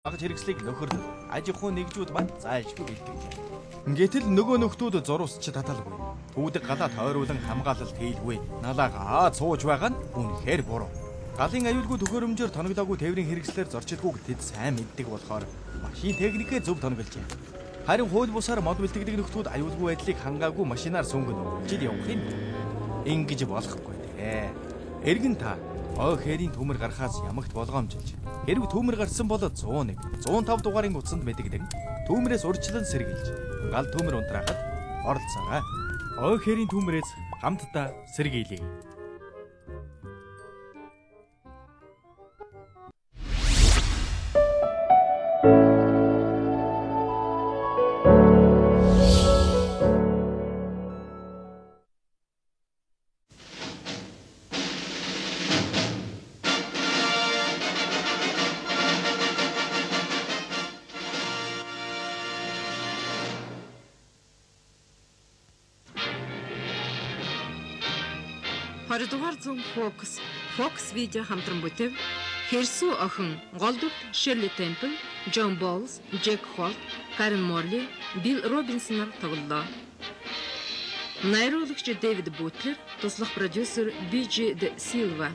Багж хэрэгслийг нөхөрлөв. Аж ахуй нэгжүүд манд зайлшгүй бэлтгэжээ. Гэтэл нөгөө нөхдүүд зурусч таталгүй. Түүдэг галаа тойруулан хамгаалалт хийлгүй. Налааг сууж байгаа нь үнэхээр буруу. Галын аюулгүй төхөөрөмжөөр тоногдоогүй тээврийн хэрэгслээр зорчилгүйг тэд сайн мэддэг болохоор машин техникээ зөв тоногложээ. Харин хууль бусаар мод бэлтгэдэг нөхдүүд аюулгүй байдлыг хангаагүй машинаар сүнгэн үржил явах юм. Ингэж болохгүй дээ. Эргэн та хээрийн төмөр гарахаас ямагт болгоомжилж. Хэрв төмөр гарсан бол 101, 105 дугаарын утсанд мэдэгдэн төмөрөөс урьдчилан сэргийлж гал төмөр унтраахад оролцоорой. Хээрийн төмөрөөс хамтдаа сэргийлье. Хоёрдугаар зам Fox видео хамтран бүтэв. Хэрсүү охин, голдугт Shirley Temple, John Bowles, Jack Holt, Karen Morley, Bill Robinson тоглолоо. Найруулагч Дэвид Бутлер, туслах продюсер BG De Silva.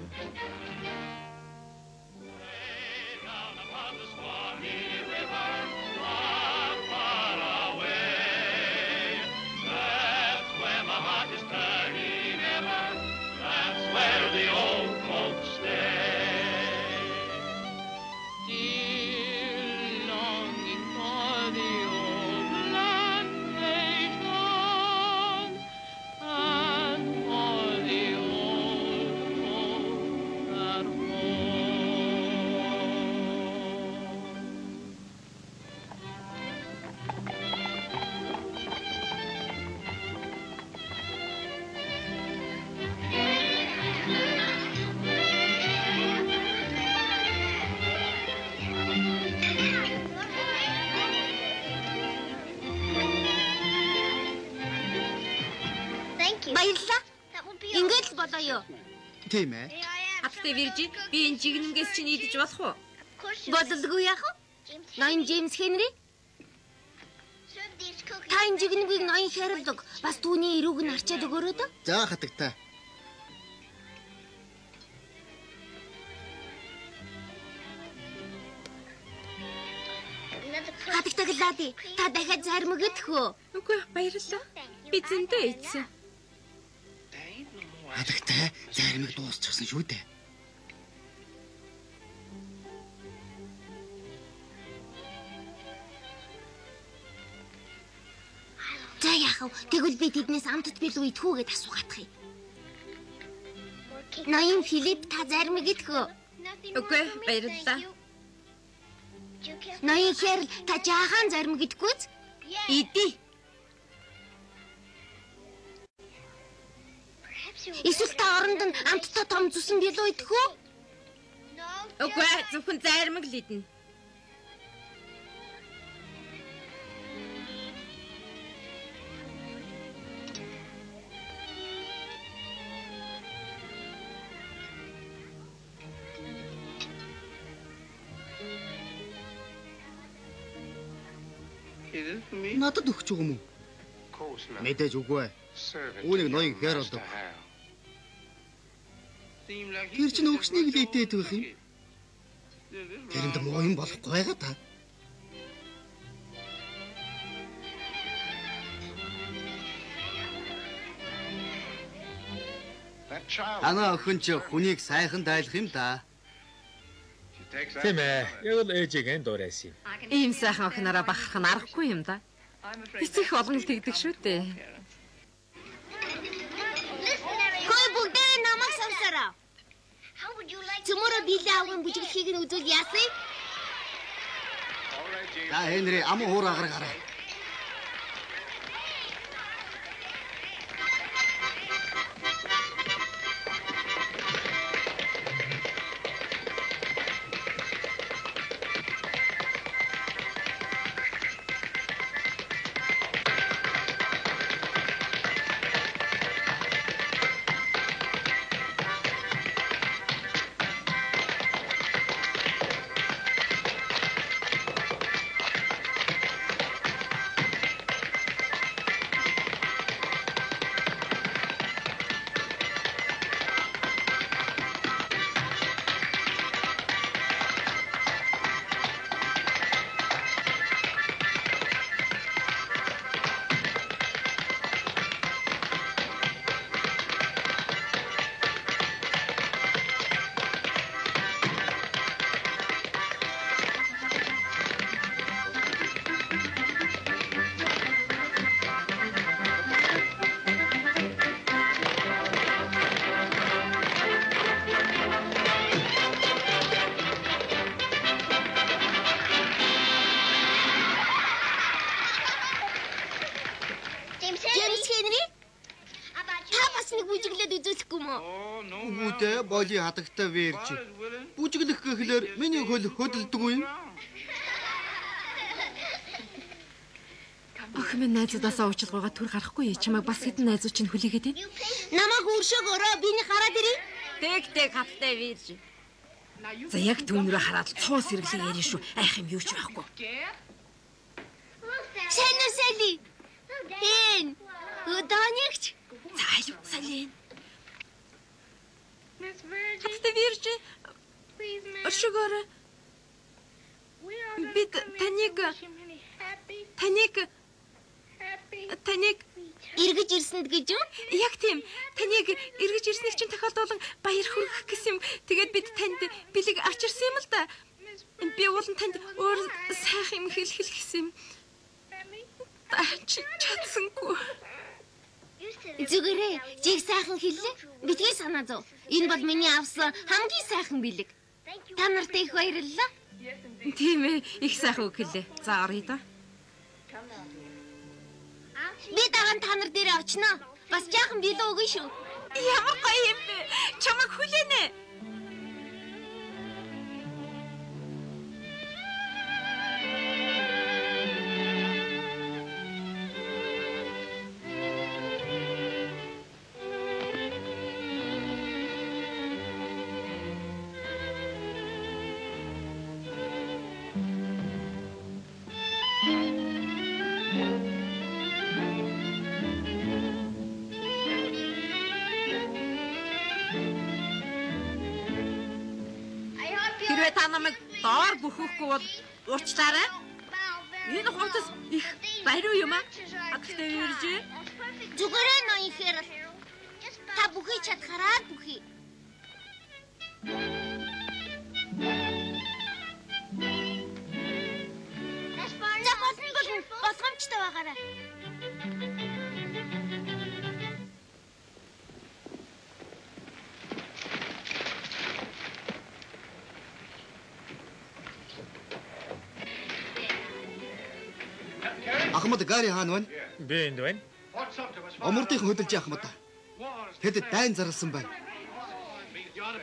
Баярлалаа. Ингээд л болоо юу? Тийм ээ. Хаттай Виржин, би энэ жигнэнгээс чинь идэж болох уу? Бодлого яах вэ? Ноён Джеймс Хенри. Та энэ жигнэгийг ноён хэрэлдэг. Бас түүний эрүүг нь арчаад өгөөрэй дөө. За хатагтай. Хатагтаглаа. Та дахиад зарим өгөх үү? Үгүй баярлалаа. Би зөндөө ийдсэн. Хатагтай заримыг дуусчихсан шүү дээ. За яах вэ? Тэгвэл би тэднээс амтд билүү идэх үү гэж асуугаадах юм. Ноён Филипп та заримыг идэх үү? Үгүй баярлалаа. Ноён Хэрл та жаахан заримыг идэхгүй үү? Идэ. Эсвэл та оронд нь амттай том зүсэн билүү идэх үү? Үгүй зөвхөн заримыг л идэнэ. Надад өгч үг юм уу? Мэдээж үгүй. Үүнийг ноён хээр болдог. Тэр чинь өгснийг л идээд байх юм. Тэрэнд муу юм болохгүй байгаа та. Танаа охин ч хүнийг сайхан дайлах юм да. Тийм ээ. Яг л ээжийг энэ дуурайсан юм. Ийм сайхан охинороо бахарх нь аргагүй юм да. Эцэг болгон л тэгдэг шүү дээ. Хөөе бүгдээ намайг сонсороо. Цөмөрө билээ авган бүжиглэхийг нь үзүүл яасан? За Хенри амуу хуураа гаргаарай. үзүүлэхгүй мө. Хүмүүдээ боли хатагтай вэрч. Бүжиглэх гэхлээр миний хөл хөдөлдөг юм. Охин минь найзуудаасаа уучлалгүйгээ түр гарахгүй. Чамайг бас хэдэн найзуу чинь хүлээгээд байна. Намайг өршөөгөөрөө биний хараад ирээ. Тэг хаттай вирж. За яг түүнрээ хараад цоо сэргэлэн ярина шүү. Айх юм юу ч байхгүй. Сэли. Эн. Өдөөнийгч. За аюу салин. Хаттай вирж. Өршөөгөөрөө. Бид таныг эргэж ирсэнд гэж юу? Яг тийм. Таныг эргэж ирснийг чинь тохиолдолон баяр хүргэх гэсэн юм. Тэгээд бид танд бэлэг авчирсан юм л да. Би уулын танд өөр сайхан юм хэлэх гэсэн юм. Чи чадсангүй. Зүгээрээ, жиг сайхан хэллээ. Битгий санаа зов. Энэ бол миний авсан хамгийн сайхан бэлэг. Та нартай их баярлалаа. Тийм ээ, их сайхан үг хэллээ. За оръё да. Би дагаан та нар дээр очно. Бас жаахан билүү өгнө шүү. Ямар гоё юм бэ? Чамайг хүлээнэ. Хэрвээ та намайг доор бүхэхгүй бол уучлаарай. Энэ хотос их бариу юм аа. Хаттай вирж. Зүгээрээ ноёхээр та бүхий чадхаараа бүхий. За болно. Болгоомжтой байгаарай. Ахмад Гари хаан байна. Би энд байна. Омордын хөдөлж Ахмад. Тэд дайн зарласан байна.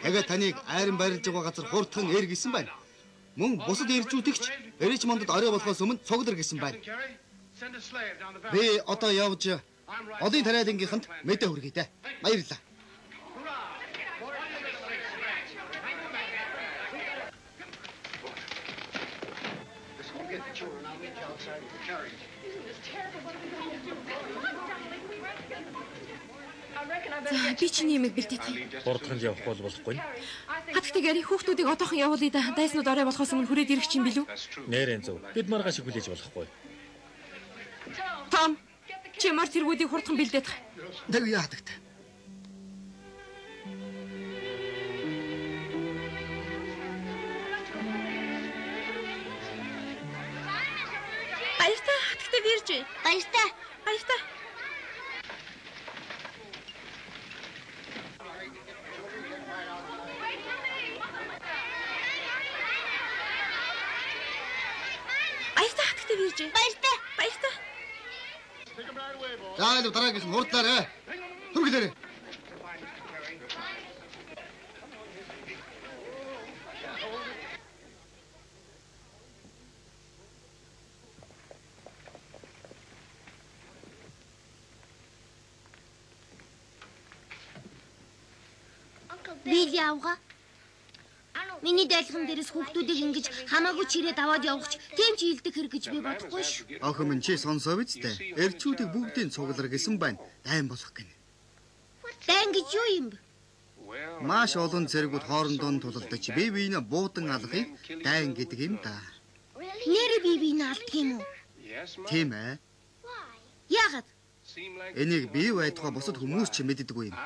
Тэгээ таныг айран барилж байгаа газар хурдхан эр гисэн байна. Мөн бусад эрчүүдэгч Ричмондод орой болохоос өмнө цуглар гэсэн байна. Би одоо явж одын тариалангийнханд мэдээ хүргэе дээ. Баярлалаа. За би чиний юмыг бэлдээд. Хурдханд явах бол болохгүй. Хаттай гэрийн хүүхдүүдийг одоохон явуулъя да. Дайснууд орой болохоос өмнө хүрээд ирэх чинь билүү? Нэрэн зөв. Бид маргааш хүлээж болохгүй. Том, чи мар тэргүүдийг хурдхан бэлдээд. Тэг яадаг. Баяртай хаттай вирж. Баяртай. Баяртай. Баяртай хаттай вирж. Баяртай. Баяртай. За дараагийнх нь хурдлаарай. Хүргэлээрэй. Бил явга. Миний дайлган дээрээс хүүхдүүдийг ингэж хамаагүй чирээд аваад явах тийм ч хилдэг хэрэг гэж би бодохгүй шүү. Охин минь чи сонсоо биз дээ. Эрчүүдийг бүгдийн цуглар гэсэн байна. Дайн болох гэнэ. Дайн гэж юу юм бэ? Маш олон зэргүүд хоорондоо тулалдаж бие биенээ буудан алахыг дайн гэдэг юм да. Нэр бие биенээ алддаг юм уу? Тийм ээ. Яагаад? Энийг бие байтугай бусад хүмүүс ч мэддэггүй юм.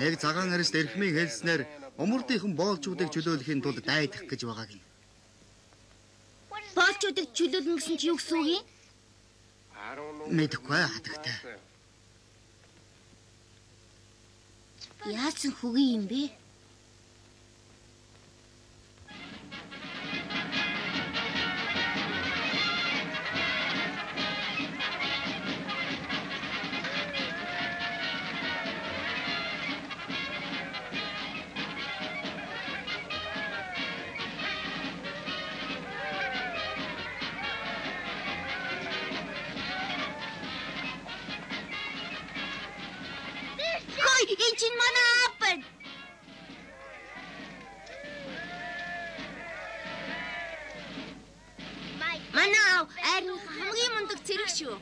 Нэг цагаан арист эрхмийн хэлснээр умурдынхан боолчуудыг чөлөөлөхийн тулд дайдах гэж байгаа гин. Боолчуудыг чөлөөлнө гэсэн чи юу гэсэн үг юм? Мэдхгүй хатагтай. Яасан хөгийн юм бэ? чинь манай аав байна. Манай аав айрны хамгийн мундаг цэрэг шүү.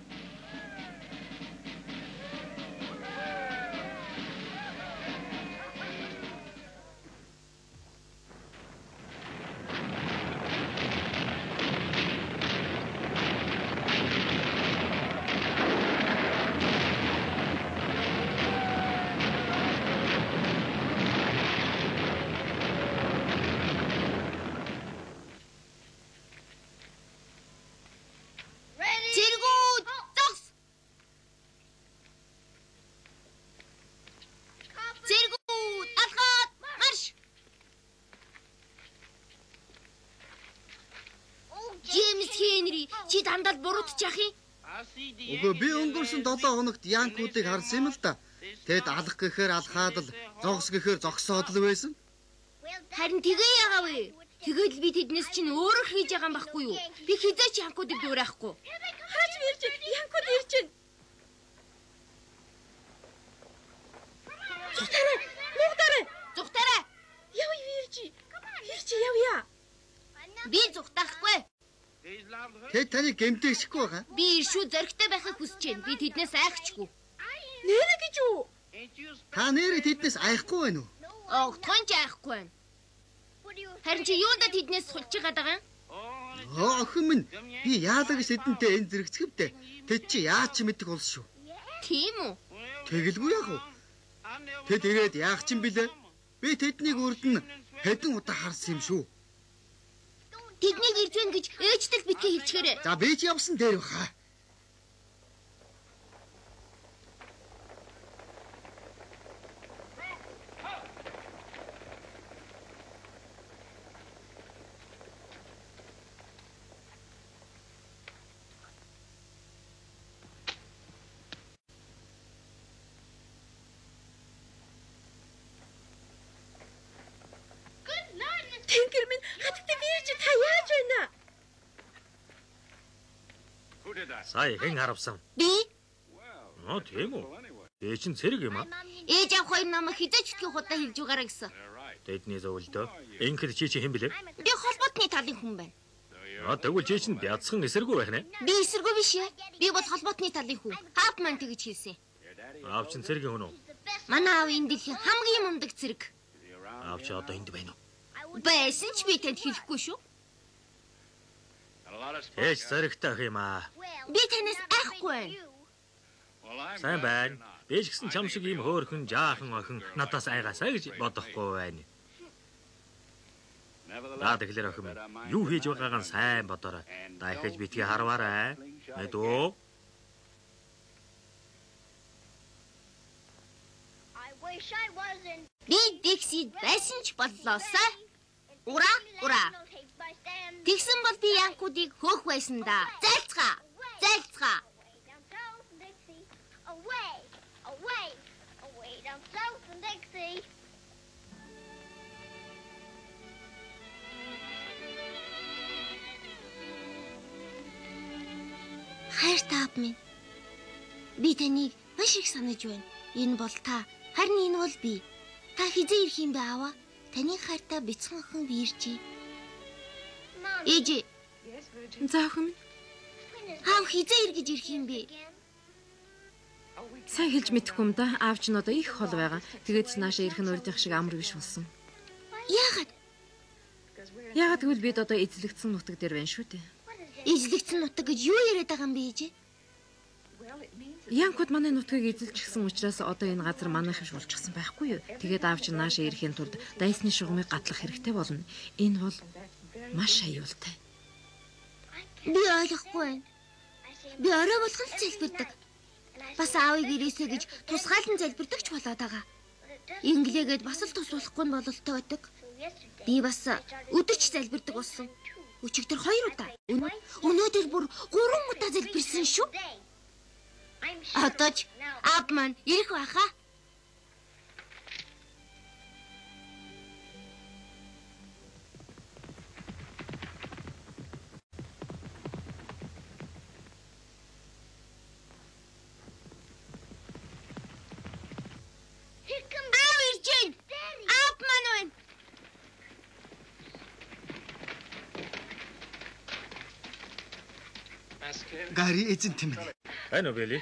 Цэргүүд зогс. Цэргүүд алхаад марш. Джеймс Хенри чи дандаа буруутчих юм. Үгүй би өнгөрсөн 7 хоногт янкуудыг харсан юм л да. Тэгэд алах гэхээр алхаад л, зогс гэхээр зогсоод л байсан. Харин тэгээ яагаав вэ? Тэгээд л би тэднээс чинь өөрөө хийж байгаа юм байхгүй юу? Би хизээч янкуудыг дуурайхгүй. Хаач ирж янкууд ирж байна. Зүгтараа. Яв ирж. Явъя. Би зүгтахгүй. Тэд таны гэмтээшгүй байгаа. Би иршүү зөрөгтэй байхыг хүсэж байна. Би тэднээс айхчихгүй. Нэрэ гэж юу? Та нэрээ тэднээс айхгүй байна уу? Огтхон ч айхгүй байна. Харин чи юундаа тэднээс сулж байгаа юм? Охин минь би яалаа гэж тэдэнтэй энэ зэрэгцгэвдэ. Тэд чи яа ч мэдэх болсон шүү. Тийм үү? Тэгэлгүй яах вэ? Тэд ирээд яах ч юм бэлээ? Би тэднийг үрдэн хэдэн удаа харсан юм шүү. Тэднийг ирж байна гэж ээжтэй битгий хэлчихээрэй. За би ч явсан дээр баха. Тэнгэр минь хатагтай бийж та яаж байна? Сая хэн харавсан? Би Ноо тийм үү? Ээ чин цэрэг юм аа. ээж авах хоёр намайг хизээч итгэх удаа хэлж байгаарай гэсэн. Тэдний зөвлөдөө. Ингээд чи хэн блэ? Би холбоотны талын хүн байна. Аа тэгвэл чи чин бяцхан эсэргүү байх нэ? Би эсэргүй биш ээ. Би бол холбоотны талын хүн. Аав маань тэгж хэлсэн. Аав чин цэрэгийн хүн үү? Манай аав энэ дэлхийн хамгийн мундаг цэрэг. Аав чи одоо энд байна уу? Байсан ч би танд хэлэхгүй шүү. Ээж цэрэгтэй ах юм аа. Би танаас айхгүй байна. Сайн байна. Би ч гэсэн чам шиг ийм хөөрхөн жаахан охин надаас айгаасаа гэж бодохгүй байна. Тэгэхээр охин юу хийж байгаагаа сайн бодоорой. Дахиж битгий харваарай. Мэдүү? Би Диксид байсан ч боллоосаа. Ура, ура. Тэгсэн бол би янкуудыг хөөх байсан да. Зайлцгаа. Зайлцгаа. Хайр таав минь. Би таныг маш их санаж байна. Энэ бол та. Харин энэ бол би. Та хизээ ирэх юм бэ аваа? Таны хайртай бяцхан охин биирчээ. Ээж. Заах юм. Аав хизээ иргэж ирэх юм бэ? Сайн хэлж мэдэхгүй юм да. Аав ч н одоо их хол байгаа. Тэгээд ч наашаа ирэх нь өөрийнх шиг амар биш болсон. Яагаад? Яагаад гэвэл бид одоо эзлэгдсэн нутаг дээр байна шүү дээ. Эзлэгдсэн нутаг гэж юу яриад байгаа юм бэ ээж? Янкуд манай нутгийг эзэлчихсэн учраас одоо энэ газар манайх биш болчихсон байхгүй юу? Тэгээд аав чинь наашаа ирэхийн тулд дайсны шугамыг гатлах хэрэгтэй болно. Энэ бол маш аюултай. Би ойлгохгүй байна. Би орой болгон залбирдаг. Бас аавыг ирээсэй гэж тусгаалan залбирдаг ч болоод байгаа. Инглигээд бас л тус болохгүй нь бололтой байдаг. Би бас өдөрч залбирдаг болсон. Өчигдөр 2 удаа. Өнөөдөр бүр 3 удаа залбирсан шүү. Одоо ч аав маань ирэх байхаа. Гари эзэн тийм ээ. Ань уу Билли?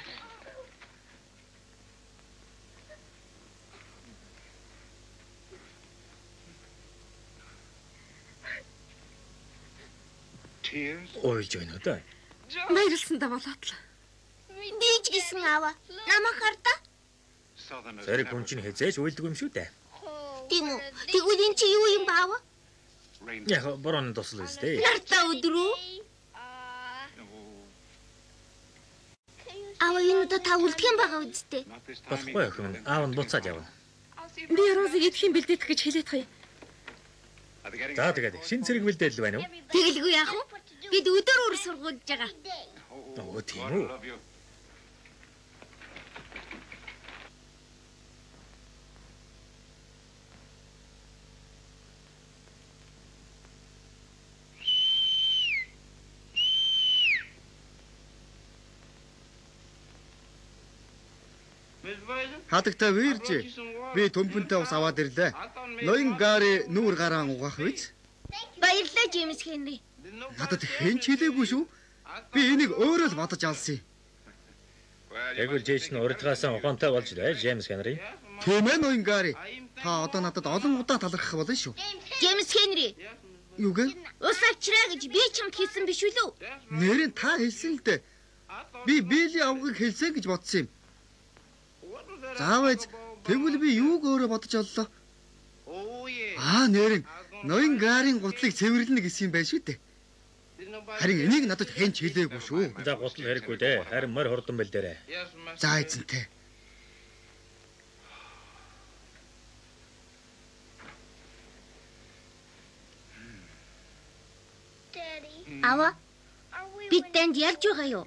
Ойлж байна уу да? Баярлсандаа болоод л. Би ч гэсэн аваа. Намайг хардаа. Зэрэг хүн чинь хязээж уйлдаг юм шүү дээ. Тийм үү? Тэгвэл эн чи юу юм баава? Яг борооны тусал үстэй. Нартаа өдрөө. Аваа энэ удаа та үлдэх юм байгаа үсттэй. Болохгүй охин. Аав нь буцаад явна. Би Розыг идэх юм бэлдээдэх гэж хэлээд хаяа. За тэгээд шин цэрэг бэлдээл байна уу? Тэгэлгүй яах вэ? Бид өдөр өөр сургуулж байгаа. Оо тийм үү. Хадагтай вирж. Би төмпөнтэй ус аваад ирлээ. Ноён Гари нүүр гараан угаах биз? Баярлалаа Джеймс Хенри. Надад хэн ч хэлээгүй шүү. Би энийг өөрөө л бодож алсан юм. Тэгвэл Джейсон урдгаасаа ухаантай болж байна, Джеймс Хенри. Тийм ээ ноён Гари. Та одоо надад олон удаа талархах болно шүү. Джеймс Хенри. Юу гэ? Ус авчраа гэж би чамд хэлсэн биш үү? Нэрэн та хэлсэн л дээ. Би Билли авгыг хэлсэн гэж бодсон юм. Заавал тэгвэл би юуг өөрөө бодож оллоо? Нэрэн ноён Гарийн гутлыг цэвэрлэнэ гэсэн юм байна шүү дээ. Харин энийг надад хэн ч хэлээгүй шүү. За гутал хэрэггүй дээ. Харин морь хурдан бэлдээрэй. За эзэнтэй. Аваа. Бид танд ялж байгаа юу?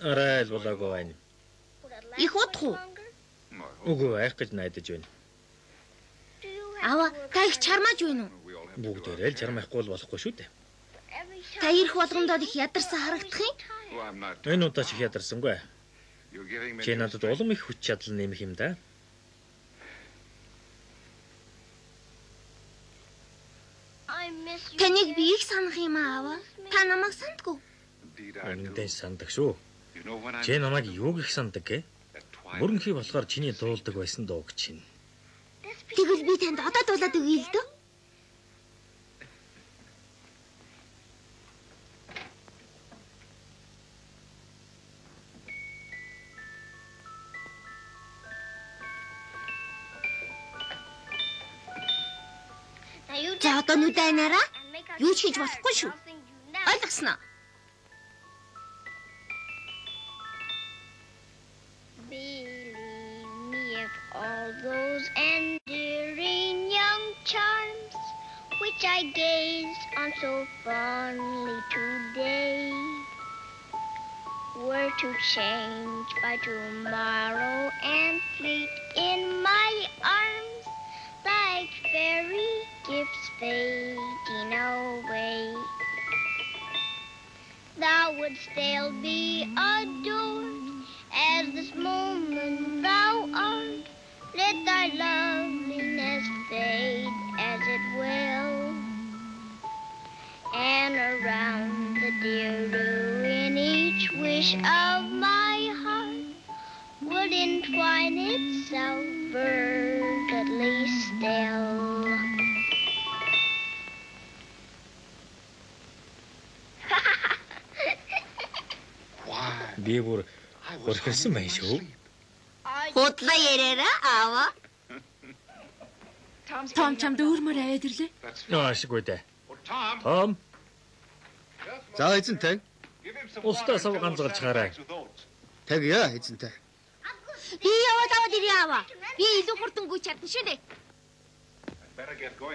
Арай л болоогүй байна. Их удах уу? Үгүй айх гэж найдаж байна. Аваа, та их чармааж байна уу? Бүгдээрээ л чармахгүй л болохгүй шүү дээ. Та ирэх болгондоо их ядарсан харагдах юм. Энэ удаа ч их ядарсангүй. Чи надад улам их хүч чадал нэмэх юм да. Таныг би их санах юм аваа. Та намайг сандгүй. Үнэндээ сандаг шүү. Чи намайг юуг их сандаг гэ? Мөрөнхий болохоор чиний дуулдаг байсан дууг чинь. Тэгвэл би танд одоо дуулаад өгье л дөө. За одоо нүдэ анаараа. Юу ч хийж болохгүй шүү. Ойлгосноо? All those endearing young charms which I gazed on so fondly today were to change by tomorrow and fleet in my arms like fairy gifts fading away. Thou wouldst still be adored as this moment thou art. Let thy loveliness fade as it will, and around the dear ruin each wish of my heart would entwine itself verdantly still. Би бүр хурхирсан байна шүү. Худлаа яриараа аваа. Том чамд өөрмөр аваад ирлээ. Ашиггүй дээ. Том, За эзэнтэй. устдаа сав ганцгалж хараа. Тэгье эзэнтэй. Би яваад ирээ аваа. Би илүү хурдан гүйж чадна шүү дээ.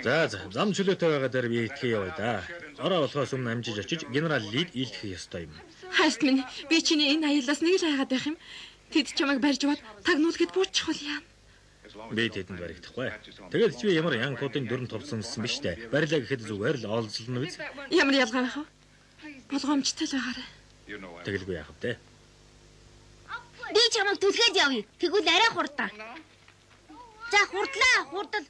За зам чөлөөтэй байгаа дээр би итгэе яваа да. Ороо болохоос өмнө амжиж очиж генерал Лид илтгэх ёстой юм. Хайст минь би чиний энэ аяллаас нэг л хайгаад байх юм. Тэд чамайг барьж аваад тагнуулахад буурчих бол яа. Би тэдэнд баригдахгүй. Тэгэл чи ямар янкуудын дөрөнд товсон гэсэн биш дээ. Барилаа гэхэд зүгээр л олзлно биз. Ямар ялгаа байх вэ? Болгоомжтой л байгаарай. Тэгэлгүй яах вэ? Би чамайг түлхээд явъя. Тэгвэл арай хурдаа. За хурдлаа, хурдал.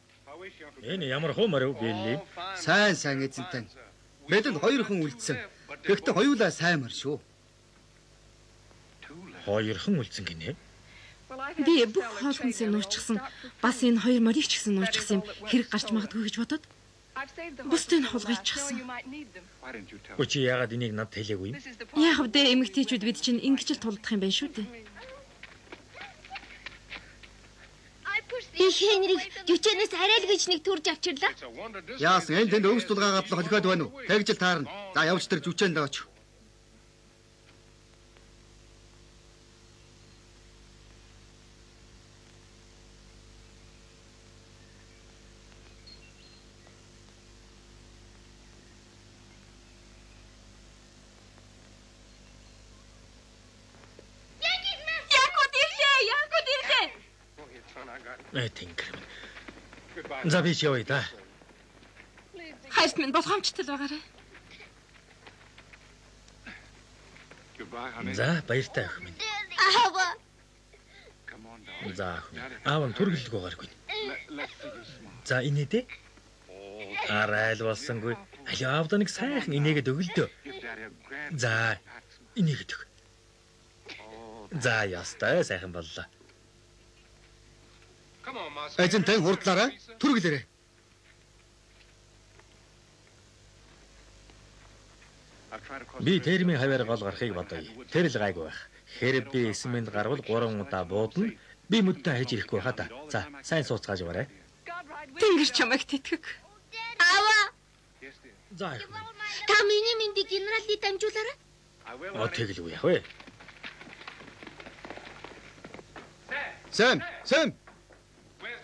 Энэ ямар хуумар вэ Билли? Сайн эзэнтэй. Бидэнд хоёр хүн үлдсэн. Гэхдээ хоёулаа сайн мар шүү. Хоёрхан үлдсэн гинэ. Би бүх хоол хүнсээ нуучсан. Бас энэ хоёр морийг ч гэсэн нуучсан юм хэрэг гарч магадгүй гэж бодоод бусдыг нь хулгайчихсан. Чи яагаад энийг надад хэлээгүй юм? Яг вэ эмэгтэйчүүд бид чинь ингэж л тулдах юм байна шүү дээ. Би Хенриг жүчэнээс арай л гэж нэг төрж авчирлаа. Яасан энэ тэнд өвс тулгаа гадлах холиход байна уу? Тэгж л таарна. За явж тэр жүчээнд дооч. Тэнгэр. За би ч явъя да. Хайрт минь болгоомжтой байгаарай. За баяртай ах минь. Аава. За аав нь түргэлэг байгааргүй. За инээдэ. Арай л болсонгүй. Аль аавда нэг сайхан инээгээд өглөө. За инээгээд өг. За ястай сайхан боллоо. Эзэн тань хурдлаарай. Түргэлээрэй. Би термийн хаваар гол гарахыг бодоё. Тэр л гайгүй байх. Хэрэг би эсмэнд гарвал 3 удаа буудна. Би мөддөө хайж ирэхгүй хаа та. За сайн сууцгааж яваарай. Тэнгэр чамайг тэтгэх. Аава. За Та миний мэндийг генералд дамжуулаарай. тэгэлгүй яах вэ? Сэм.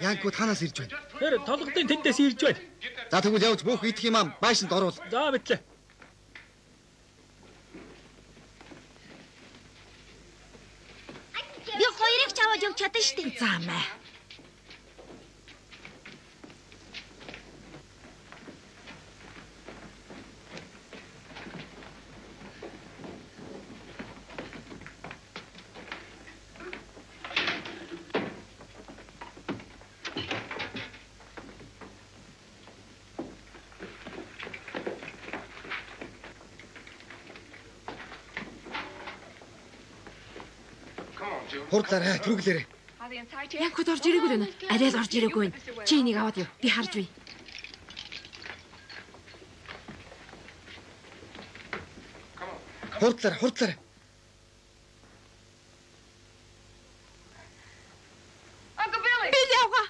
Янку танаас ирж байна. Тэр толгодын тэндээс ирж байна. За тэгвэл явж бүх идэх юм байшинд оруул. За мэтлээ. Би хоёрыг ч аваад явж чадсан шүү дээ. За мэ. Хурдлаарай. Түргэлээрэй. Янкуд орж ирээгүй байна. Арай л орж ирээгүй байна. Чи энийг аваад яв. Би харж бий. Хурдлаарай. Би л явгаа.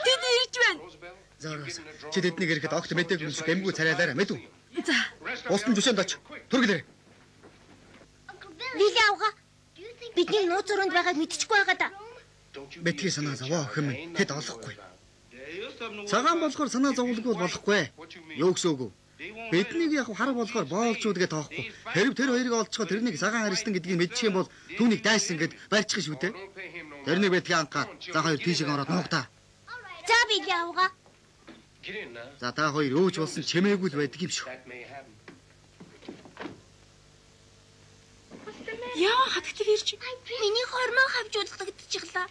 Тэд ирж байна. Заараас. Чи тэднийг ирэхэд огт мэдээгүй юм шиг эмгүү царайлаарай. Мэдв. За. Устын жүшээнд оч. Түргэлээрэй. Би л авгаа. Бидний нууц өрөөнд байгааг мэдчихгүй байгаа да. Бэтгий санаа зовоо охин минь. Тэд олохгүй. Цагаан болохоор санаа зовлгүй болохгүй. Юу гэсэн үг вэ? Биднийг яг хараг болохоор боолчууд гэж тоохгүй. Хэрв тэр хоёрыг олцоход тэрнийг цагаан харьстан гэдгийг мэдчих юм бол түүнийг дайсан гэд барьчих шүү дээ. Тэрнийг бэтгий анхаа. За хоёр тийшээ ороод нуугтаа. За би л авгаа. За та хоёр өөж болсон чимээгүй л байдаг юм шүү. Яа хатагтэр ирж. Миний хормоо хавжуулагдчихлаа.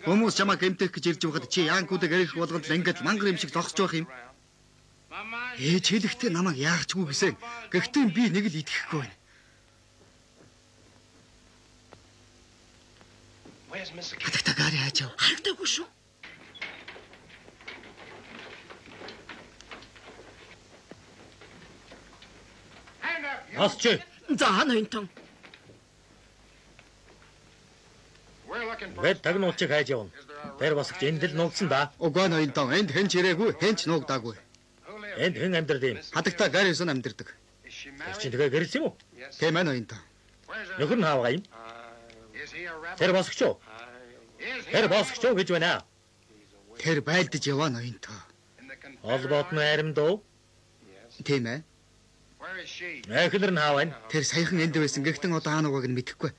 Хүмүүс чамаа гэмтэх гэж ирж байхад чи янкуудыг арих болгонд л ингээд мангар юм шиг зогсож байх юм. Ээж хэлэхдээ намайг яахчгүй гэсэн. Гэхдээ би нэг л итгэхгүй байна. Хатагта гари хаажав. Харагдаагүй шүү. Асч. За ноёнтон. Гэт тагнуучиг хайж явна. Тэр бас энд л нуугдсан да. Угаа ноёнтон энд хэн ч ирээгүй, хэн ч нуугдаагүй. Энд хэн амьдрал юм? Хатагта гари сон амьдэрдэг. Тэр чинь тэгээ гэрэлс юм уу? Тийм ээ ноёнтон. Нөхөр нь хаавгаа юм. Тэр босгоч юу? Тэр босгоч юу гэж байна? Тэр байлдаж яваа ноёнтон. Холбоот нь аримд уу? Тийм ээ. Эхлэр нь хааваа. Тэр саяхан энд байсан гэхдээ одоо хаануугааг нь мэдэхгүй.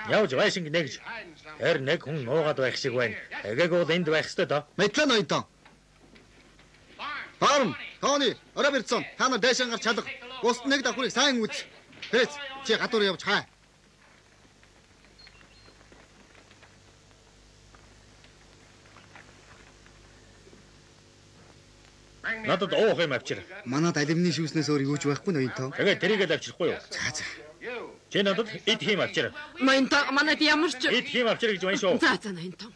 Явж байшинг нэгж. Тэр нэг хүн нуугаад байх шиг байна. Эгээг бол энд байх ёстой доо. Мэдлээ ноёнтон. Фарм. Тооны, Робертсон, та нар дэшин гарч чадах. Бусд нэг давхрыг сайн үз. Тэрэц, чи гадуур явж хаа. Надад уух юм авчир. Манад алюминий шүүснээс өөр юуж байхгүй ноёнтоо. Тэгээд тэрийг л авчрахгүй юу? За. Чи надад эд хийм авчир. Ноёнтоо манайд ямар ч Эд хийм авчир гэж байна шүү. За ноёнтоо.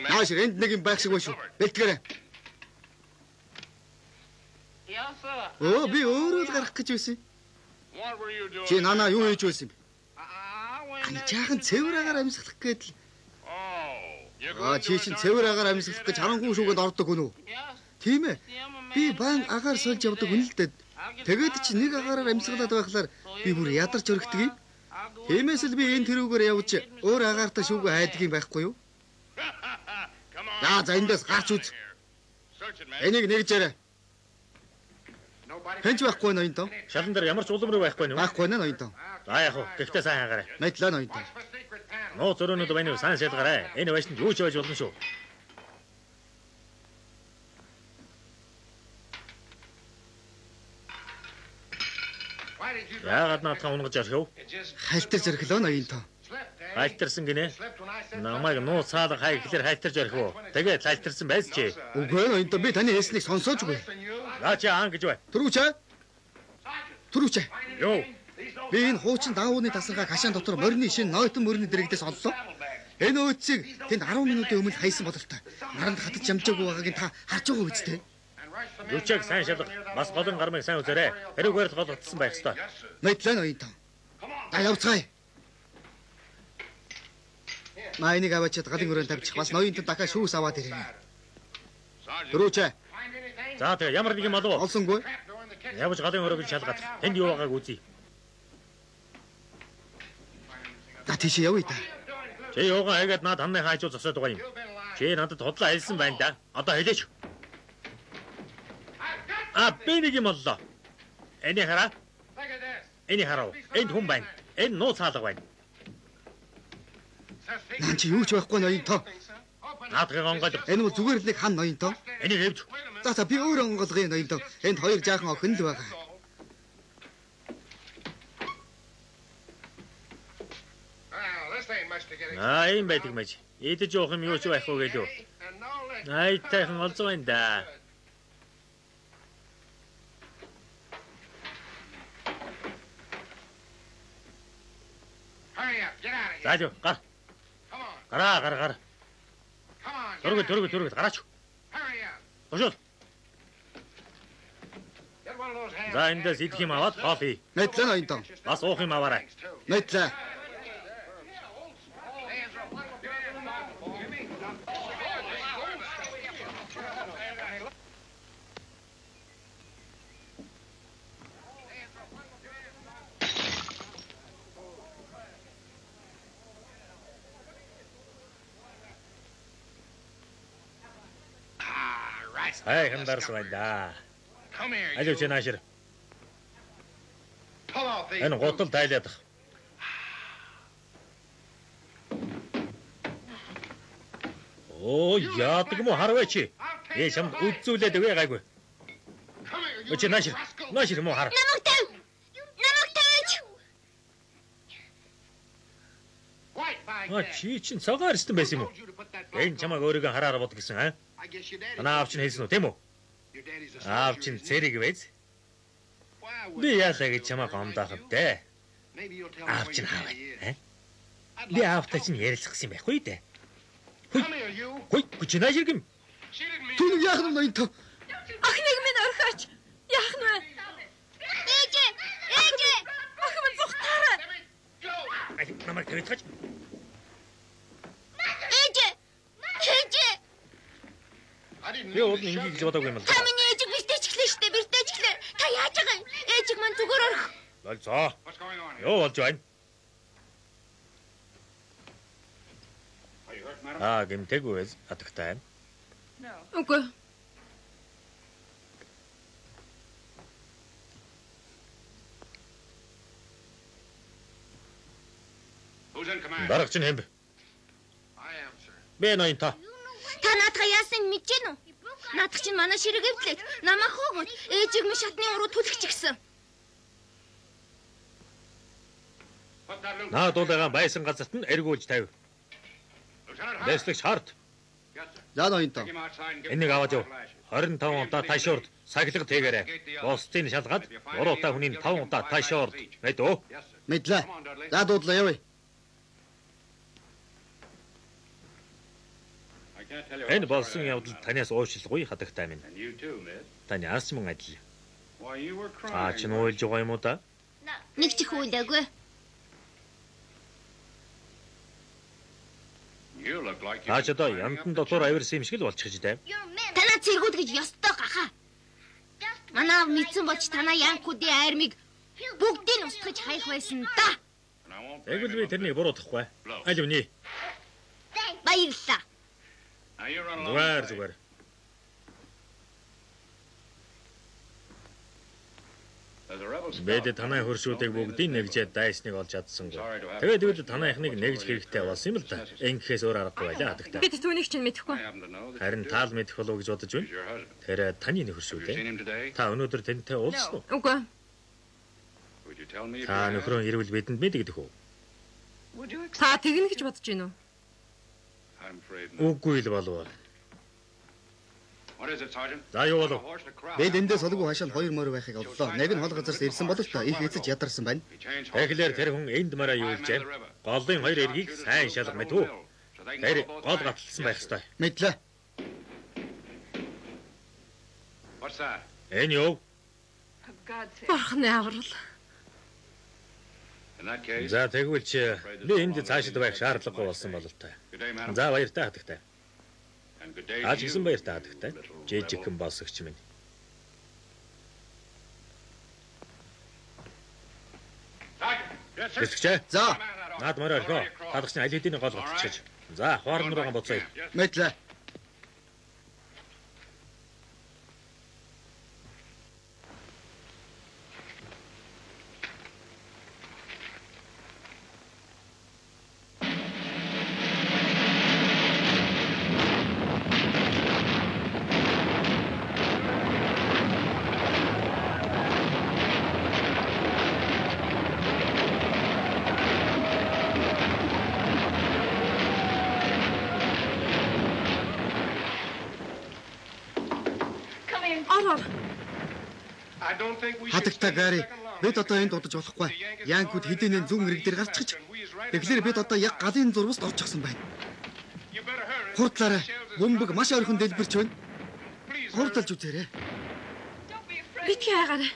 Нааш энд нэг юм байх шиг байна шүү. Бэлтгэрэй. Оо би өөрөө л гарах гэж байсан. Чи нана юу хийж байсан бэ? Жаахан цэвэр агаар амьсгалах гээд л. Чи чинь цэвэр агаар амьсгалах гэж харанхуй шүүгэнд ордог гүн үү? Тийм ээ. Би баан агаар сольж явдаг хүн л дээ. Тэгээд чи нэг агаараар амьсгалаад байхлаар би бүр ядарч өргөдөг юм. Тиймээс л би энэ тэрүүгээр явж өөр агаартай шүүгээ хайдаг юм байхгүй юу? За эндээс гарч үз. Энийг нэгжээрэй. Хэнч байхгүй ноёнтоо. Шалан дээр ямар ч улам руу байхгүй нөө. Байхгүй нэ ноёнтоо. За яг уу. Гэхдээ сайн хаагаарай. Найдлаа ноёнтоо. Нуу зөрөөнүүд байна уу? Сайн шалгаарай. Энэ байшинд юу ч байж болно шүү. Яагаад наадхан унгаж орхив? Хайлтар зөрхлөө ноёнтоо. Хайлтарсан гинэ. Намайг нуу цаалга хай гэхэлэр хайлтарж орхив. Тэгээд хайлтарсан байс чи. Үгүй ноёнтоо би таны хэлснийг сонсоочгүй. Наа чи аан гэж бай. Түрүүчээ. Түрүүчээ. Юу? Би энэ хуучин даавууны тасархаа хашаан дотор морины шин нойтон мөрний дэрэгдээс оллоо. Энэ өөцийг тэнд 10 минутын өмнө хайсан бололтой. Наранд хатаж ямжаагүй байгаагийн та харж байгаа үстэй. Юучааг сайн шалга. Бас голын гармыг сайн үзээрэй. Тэрүүгээр л гол утсан байх ёстой. Найдлаа ноёнтоо. За явцгаая. Майныг аваачаад галын өрөөнд тавьчих. Бас ноёнтод дахиад шүүс аваад ирээ. Түрүүчээ. За тэгээ ямар нэг юм болов? Олсонгүй. Явж галын өрөөг шалгаад. Тэнд юу байгааг үзье. За тийш явъя та. Чи юугаа хийгээд наад хамны хаажуу зогсоод байгаа юм. Чи надад худлаа хэлсэн байна да. Одоо хэлээч. Би нэг юм боллоо. Энийг хараа. Энийг хараа. Энд хүн байна. Энэ нууц хаалга байна. Наа чи юу ч байхгүй ноёнтоо. Наадгыг онгол. Энэ бол зүгээр л нэг хан ноёнтоо. Энийг хэвж. За би өөр онголгоё ноёнтоо. Энд хоёр жаахан охин л байгаа. Ийм байдаг мэж. Идэж явах юм юу ч байхгүй гэлөө. Тайхан олзоо байна да. Заажуу, гар. Гар. Дөрөг гараач. Бошол. За эндээс идэх юм аваад кофе. Найдлаа ноёнтоо. Бас уух юм аваарай. Найдлаа. Хайхан дарс байна да. Алуу чи наашир. Энэ готол тайлаадах. Оо яадаг юм харваа чи. Шамд үзүүлээд өгөө гайгүй. Чи наашир муу хар. Намайг тавьж. Чи чин цагаар ирсэн байсан юм уу? Энэ чамайг өөрийгөө хараар бод гэсэн аа? Танаа авч хэлсэн үү, тийм үү? Аав чинь цэрэг байз. Би яасаа гэж чамаа гомдоох юм дээ. Аав чинь хааваа. Би аавтай чинь ярилцах юм байхгүй дээ. Хөөе, чи наашир гэм. Түн яах нь ноёнтоо. Охиныг минь орхооч. Яах нь вэ? Ээжээ. Охин минь зүхтаарай. Намайг тавьчихаач. Ээжээ. Би уул ингэ гэж бодоогүй юм л. Та миний ээжийг бэртээчихлээ штэ. Бэртээчихлээ. Та яаж байгаа юм? Ээжийг мань зүгээр орох. Болцоо. Юу болж байна? Гэмтээгүй байз атагтай. Үгүй. Дарагч нь хэм бэ? Би ноёнтоо. Та наадга яасан мэдэж гэнэ үү? Наадах чинь манай ширэг эвдлээд намайг хөөгөөд ээжиг минь шатны уруу түлхэж гисэн. Наад уулайгаа байсан газарт нь эргүүлж тавь. Дэслэгч Харт. За ноёнтоо. Энийг аваад яв. 25 удаа ташуурд сахилга тээгээрэй. Босцыг шалгаад 3 удаа хүний 5 удаа ташуурд. Мэдв? Мэдлээ. За дуудлаа явъя. Энэ болсон явдал танаас уушлахгүй хатагтай минь. Таны арс мөн адил. Чинь уйлж байгаа юм уу та? Нэг ч их үйлээгүй. Ч одоо яндан дотор авирсан юм шиг л болчих ч дээ. Танаа цэргүүд гэж ёстой гахаа. Манай мэдсэн болж танаа янкуудын армиг бүгдийг устгаж хаях байсан да. Тэгвэл би тэрнийг буруутгахгүй. Аль вний? Баярлалаа. Зүгээр. Бид танай хөршүүдийг бүгдийг нэгжээд дайсныг олж чадсангүй. Тэгээд үл танайхныг нэгж хэрэгтэй болсон юм л да. Ингэхээс өөр аргагүй байлаа хатагтай. Бид түүнийг чинь мэдэхгүй. Харин таал мэдэх болов гэж бодож байна. Тэр таны нөхөршүү дээ. Та өнөөдөр тэнтэй уулзсан уу? Үгүй. Та нөхрөө ирвэл бидэнд мэдэгдэх үү? Та тэгнэ гэж бодож байна уу? Үгүй л болов. За юу болов? Бид эндээс солигүй хашаал 2 морь байхыг оллоо. Нэг нь хол газарт ирсэн болов та их эцэж ядарсан байна. Тэгэхээр тэр хүн энд мараа юулжээ. Голын 2 эргийг сайн шалга мэдв үү? Тэр гол гаталсан байх ёстой. Мэдлээ. Энэ юу? Бурхны аврал. За тэгвэл чи би энд цаашид байх шаардлагагүй болсон болов та. За баяртай хатагтай. Аач гисэн баяртай хатагтай. Жижигхэн босгч минь. Тэсгчээ. За. Наад морой орхоо. Талагчны аль хэдийн гол готчихж. За хоорн руугаа буцъя. Мэдлээ. Хатагтай Гари, бид одоо энд удаж болохгүй. Янкуд хэдийнэ зүүн ирэг дээр гарчихж. Тэгэхээр бид одоо яг галын зурваст орчихсон байна. Хурдлаарай. Бөмбөг маш ойрхон дэлбэрч байна. Хурдалж үзээрэй. Битгий хайгаарай.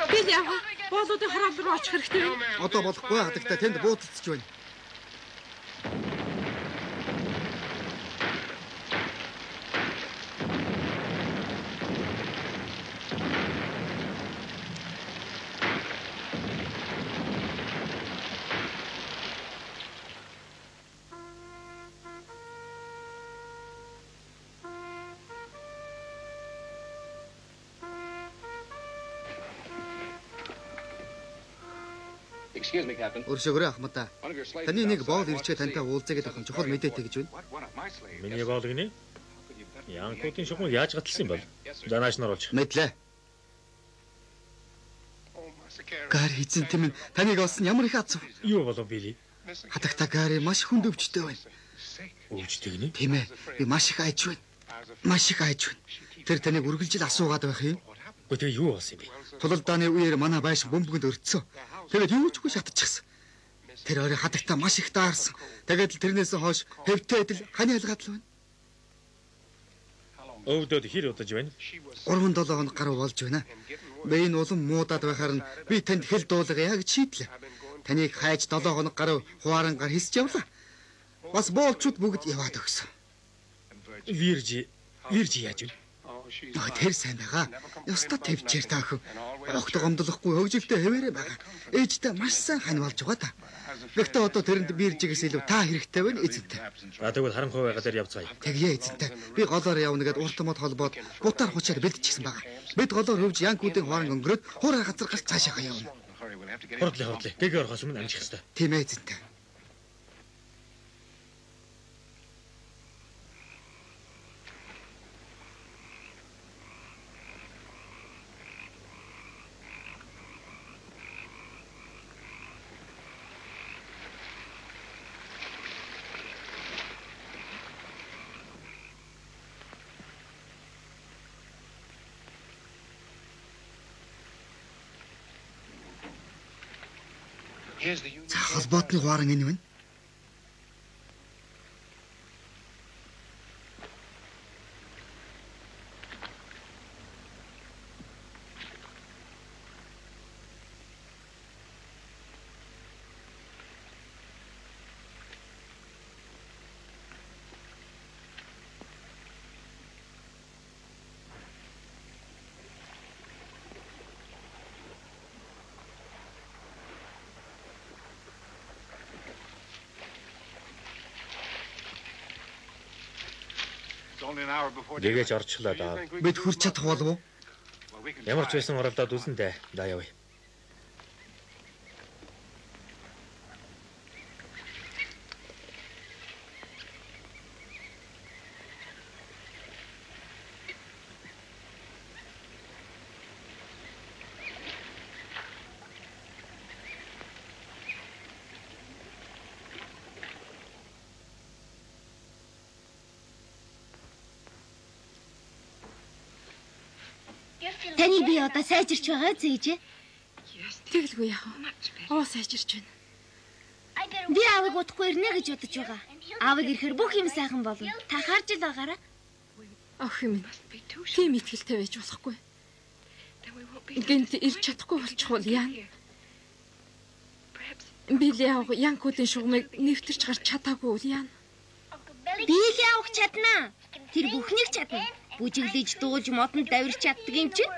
Би яа? Болоодын хороол руу очих хэрэгтэй. Одоо болохгүй хатагтай тэнд буудалцж байна. Өршөөрэй ахмадаа. Таны нэг боол ирчээ тантай уулзъя гэдэг хэн чухал мэдээтэй гэж байна. Миний боол гинэ. Янкуудын шугам яаж гаталсан юм бол? За нааш наруулж. Мэдлээ. Гари эзэн тэмэн таныг олсон ямар их азв. Юу болов Билли? Хатагтай Гари маш хүнд өвчтэй байна. Өвчтэй гинэ? Тийм ээ. Би маш их айж байна. Маш их айж байна. Тэр таныг үргэлжил асуугаад байх юм. Гэхдээ юу болсон юм бэ? Тулалдааны үеэр манай байш бөмбөгөнд өртсөн. Тэгээд юу ч үгүй шатчихсан. Тэр орой хатагтай маш их даарсан. Тэгээд л тэрнээс хойш хэвтэй идэл хань ялгаад л байна. Өвдөд хэр удаж байна? 3-7 хоног гаруй болж байна. Би энэ улам муудаад байхаар нь би танд хэл дуулгая гэж шийдлээ. Таныг хайж 7 хоног гаруй хуваарангаар хэлсэж явлаа. Бас боолчууд бүгд яваад өгсөн. Виржи яаж вэ? Тэр сайн байгаа. Ёстой твчээр таах. Огт гомдлохгүй хөгжилтэй хэвээрээ байгаа. Ээжтэй маш сайн хань болж байгаа та. Гэхдээ одоо тэрэнд биржигээс илүү та хэрэгтэй байна эзэнтэй. Тэгвэл харанхуй байгалаар явцгаая. Тэгье эзэнтэй. Би голоор явна гэд урт томод холбоод бутаар хучаар бэлдчихсэн байгаа. Бид голоор хөвж Янкуудын хоорон өнгөрөөд хуурай газар гарч цаашаа явна. Хурдлаа. Дээг орохоос өмнө амжих ёстой. Тийм ээ эзэнтэй. За холбоотны хуаран энэ байна. Дэгэж орчлоо даа. Бид хүрч чадах болов уу? Ямар ч байсан оролдоод үзэндээ. За явъя. Таны би одоо сайжирч байгаа зээжээ. Тэгэлгүй яах вэ? Оо сайжирч байна. Би аавыг удахгүй ирнэ гэж бодож байгаа. Аавыг ирэхээр бүх юм сайхан болно. Та харж л байгаарай. Ах юм. Тийм итгэлтэй байж болохгүй. Гэнт ирч чадахгүй болчихвол яана. Били аав Янкуудын шугамыг нэвтэрч гарч чадаагүй үл яана. Били аавах чаднаа. Тэр бүхнийг чадна. Бүжиглэж дуулж модонд давирч чаддаг юм чинь.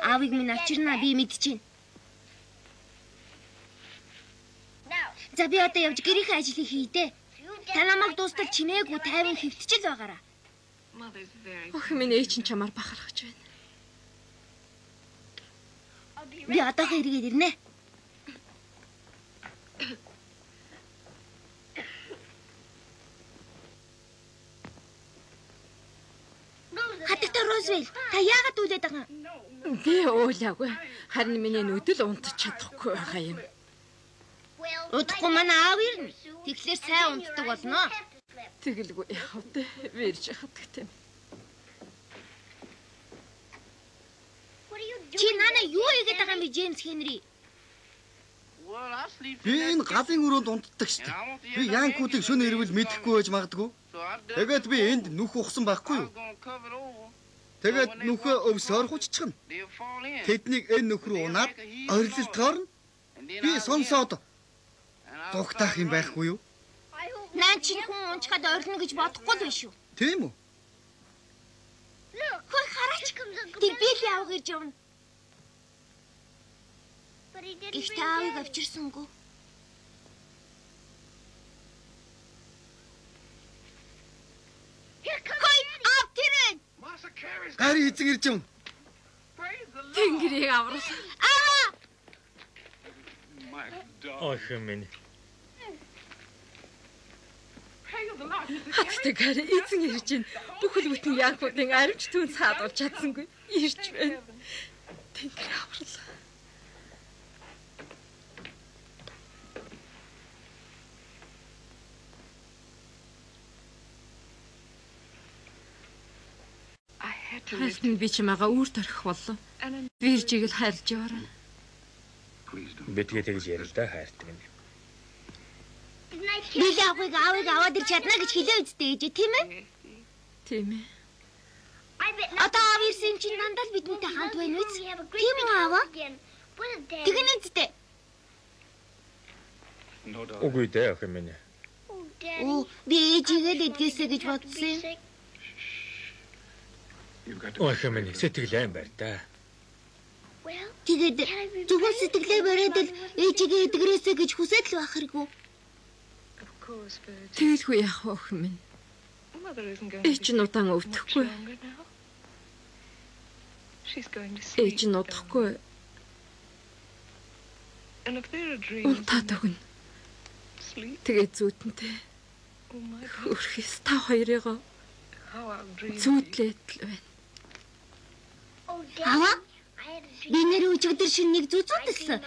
Аавыг минь авчирнаа би мэдчихээн. За би одоо явж гэрийнхээ ажлыг хийдэ. Та намайг дуустал чимээгүй тайван хэвтчихэл байгаараа. Ах минь ээж чинь чамаар бахархаж байна. Би одоохон эргээд ирнэ. Хатагтай Розвелл, та яагаад үлээд байгаа юм? Би уулаагүй. Харин миний нүдэл унтаж чадахгүй байгаа юм. Удахгүй манай аав ирнэ. Тэгэхээр сайн унтдаг болно. Тэгэлгүй яах вэ? Вэрж хатдаг тийм. Чи нана юу хийгээд байгаа юм бэ, Джеймс Хенри? Би энэ галын өрөөнд унтдаг шүү дээ. Би Янкуудыг шөнө ирвэл мэдэхгүй байж магадгүй. Тэгээд би энд нүх ухсан байхгүй юу? Тэгээд нүхөө өвс орхуччихна. Тэднийг энэ нүх рүү унаад орилолт тоорно. Би сонсоод дугтаах юм байхгүй юу? Наа чи хүн унчхад орилно гэж бодохгүй л биш үү? Тийм үү? Хөөе хараач. Тэг би л явах гэж явна. Гэхдээ аавыг авчирсангүй. Хөөе аав тэрэн. Гари эзэн ирж явна. Тэнгэрийг аврал. Аа! Ох минь. Хатдаг гари эзэн ирж байна. Бүхэл бүтэн Янкуудын аривч түн саадуулж чадсангүй. Ирж байна. Тэнгэр аврал. Хальтан би чамаага үрд орхих боллоо. Виржиг л хайрлж яваарай. Битгээ тэгж ярил да хайртай юм. Би л аавыг аваад ир чадна гэж хэлээ үсттэй ээжээ, тийм ээ? Тийм ээ. Одоо аав ирсэн чинь дандаа л бидэнтэй хамт байна биз? Тийм үү аава? Тэгнэ үсттэй. Үгүй дээ ах минь. Оо, би ээжигээ л эдгээсэй гэж бодсон юм. Ох минь сэтгэл айн байр да. Тэгээд зөвхөн сэтгэлээ бариад л ээжигээ эдгэрээсэ гэж хүсэж л байх хэрэггүй. Тэгэлгүй яах вэ охин минь? Ээж нь удаан өвдөхгүй. Ээж нь удахгүй. Унтаад өгнө. Тэгээд зүүдэнтэй. Хөрхис та хоёрыгоо зүүдлээд л байна. Аваа. Би нэр өчигдөр шин нэг зүзүүдэлсэн.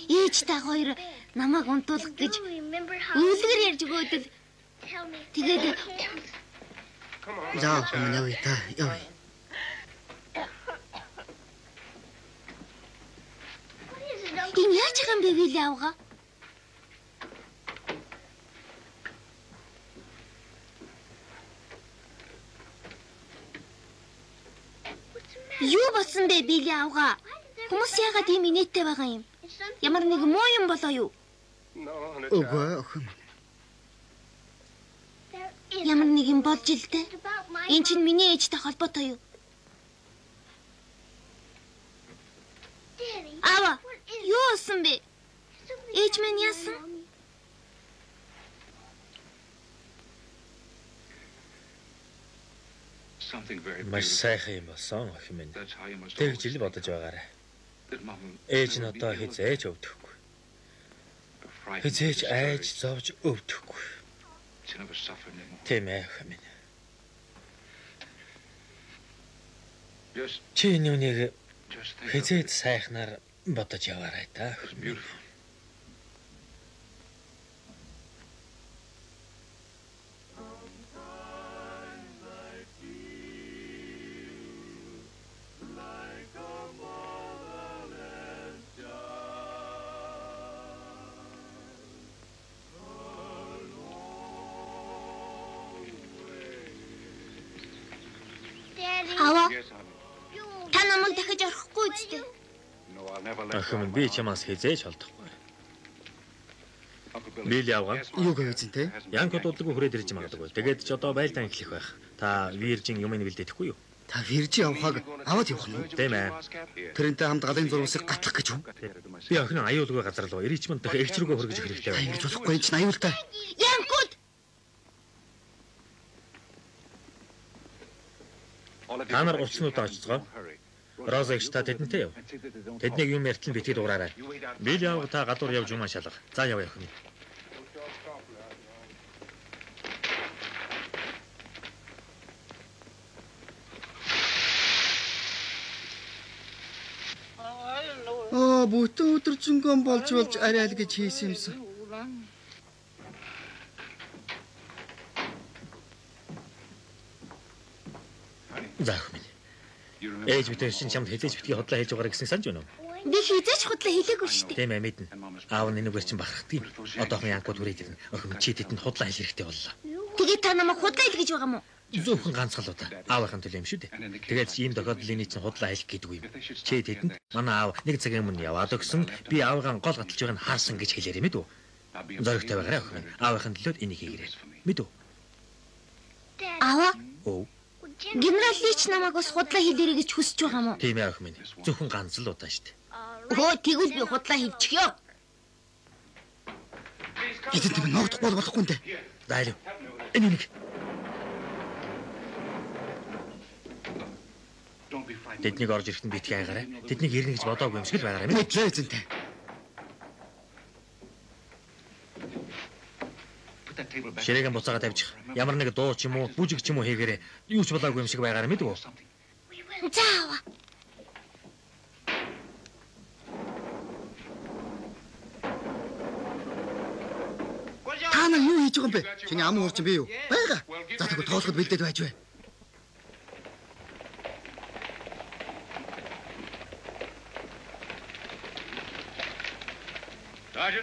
Ээж та хоёр намайг унтуулах гэж үлгэр ярьж өгөөдөл. Тэгээд За явъя та явъя. энэ яаж юм бэ Вилли авгаа? Юу болсон бэ Вилли авгаа? Хүмүүс яагаад ийм инээдтэй байгаа юм? Ямар нэг муу юм болоо юу? Үгүй охин. Ямар нэг юм болж л дээ. Энэ чинь миний ээжтэй холбоотой юу? Ава, юу болсон бэ? Ээж минь яасан? Маш сайхан юм болсон охин минь. Тэгж ил бодож байгаарай. Ээж нь одоо хизээж өвдөхгүй. Хизээж айж зовж өвдөхгүй. Тийм ээ охин минь. Чи нүнийг хизээд сайхнаар бодож яваарай та. Ава. Та намайг дахиж орохгүй үстэй. Охин би чамаас хизээж холдохгүй. Вилли авгаа. Юу гэвэн те? Янко дуудлаггүй хүрээд ирж магадгүй. Тэгээд ч одоо байлдаан эхлэх байх. Та Виржин юм бэлдээхгүй юу? Та Виржи авахаг аваад явах нь. Тийм ээ. Тэрнтэй хамт галын зурвасыг гатлах гэж юу? Би охин аюулгүй газар руу Ричмонд дахь эгч рүүгээ хөргөж хэрэгтэй байна. Ингэж болохгүй энэ чинь аюултай. Янкууд. Та нар уцнуудаа очицгоо. Роза их та тэдэнтэй яв. Тэднийг юм ярьтал битгий дуураарай. Вилли авга та гадуур явж юм шалга. За яв охин. Бүтэн өдөржингөн болж арай л гэж хийсэн юмсан. За охин. Ээж битэр шин чамд хэлээж битгий хотлоо хэлж байгаа гэсэн санаж байна уу? Би хизээч худлаа хэлээгүй шүү дээ. Тийм ээ мэднэ. Аав нэнүүгээр чин барахдаг юм. Одоохон янкууд хүрээд ирнэ. Охин чи тэдэнд худлаа хэлэх хэрэгтэй боллоо. Тэгээд та намайг худлаа хэл гэж байгаа мó? Зөвхөн ганцхан л удаа. Аавынхаа төлөө юм шүү дээ. Тэгээд ийм тохиолдолд энэ чинь худлаа хэлэх гэдэг юм. Чи тэдэнд манай аав нэг цагийн өмнө яваад өгсөн. Би аавыгаа гол гаталж байгааг нь харсан гэж хэлээрэй мэд үү? Зоригтой байгаарай охин. Аавынхаа төлөөд энийг хийгээрэй. Мэд үү? Аваа. Оо. Генерал Лич намайг бас худлаа хэлээрэй гэж хүсэж байгаа мó? Тийм ээ охин минь. Зөвхөн ганц л удаа шүү дээ. Өө тэгвэл би худлаа хэлчихё. Эцэд би ногдохгүй болохгүй нэ. Дайлуу. Энийг тэднийг орж ирэхэд битгий айгаарай. Тэднийг ирнэ гэж бодоогүй юм шиг л байгаарай. Мэдлээ эзэнтэй. Ширээгээ буцаага тавьчих. Ямар нэг дуу ч юм уу, бүжиг ч юм уу хийгээрэй. Юу ч болоогүй юм шиг байгаарай мэдвүү? За аваа. Та нар юу хийж байгаа юм бэ? Чиний ам уурч би юу? Бага. За тэгвэл тоолоход бэлдээд байж вэ?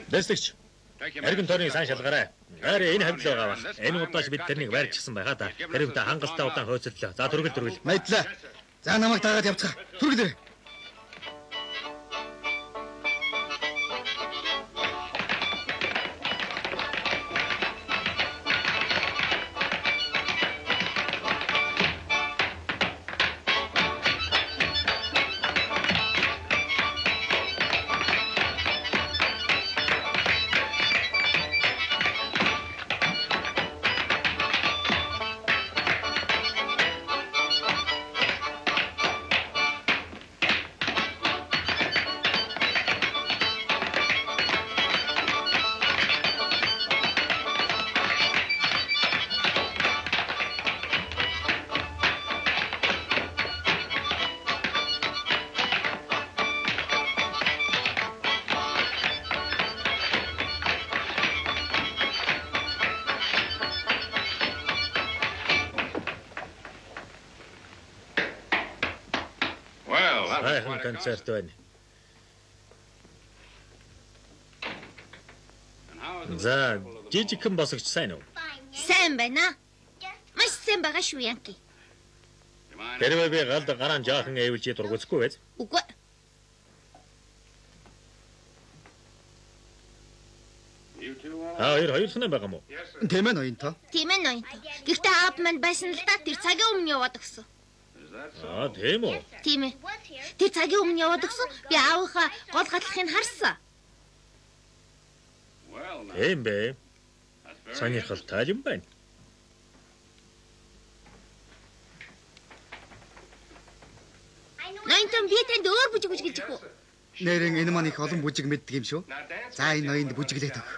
Дэслэгч. Эргэн тойрны сан шалгаарай. Арай энэ хавьд байгаа ба. Энэ удаач бид тэрнийг барьчихсан байгаа да. Тэрүүгтэй хангалттай удаан хөөцөллөө. За түргэл. Мэдлээ. За намайг дагаад явцгаа. Түргэлээ. сайхан концерт байна. За, жижигхэн босогч сайн уу? Сайн байна. Маш сайн байгаа шүү Янки. Тэрвээ би галд гараан жаахан эвэлж дургуцгүй байз. Үгүй. Хоёулахнаа байгаа мó? Тийм ээ ноёнтой. Тийм ээ ноёнтой. Гэхдээ аав маань байсан л да тэр цагийн өмнө яваад өгсөн. Тийм үү? Тийм ээ. Тэр цагийн өмнө яваад өгсөн. Би аавынхаа гол гатлахыг харсан. Тийм бэ. Сонирхолтой юм байна. Ноёнтой би танд өөр бүжиг гэж хэлчихв. Нэрэн энэ маань их олон бүжиг мэддэг юм шүү. За энэ ноёнд бүжиглээд өг.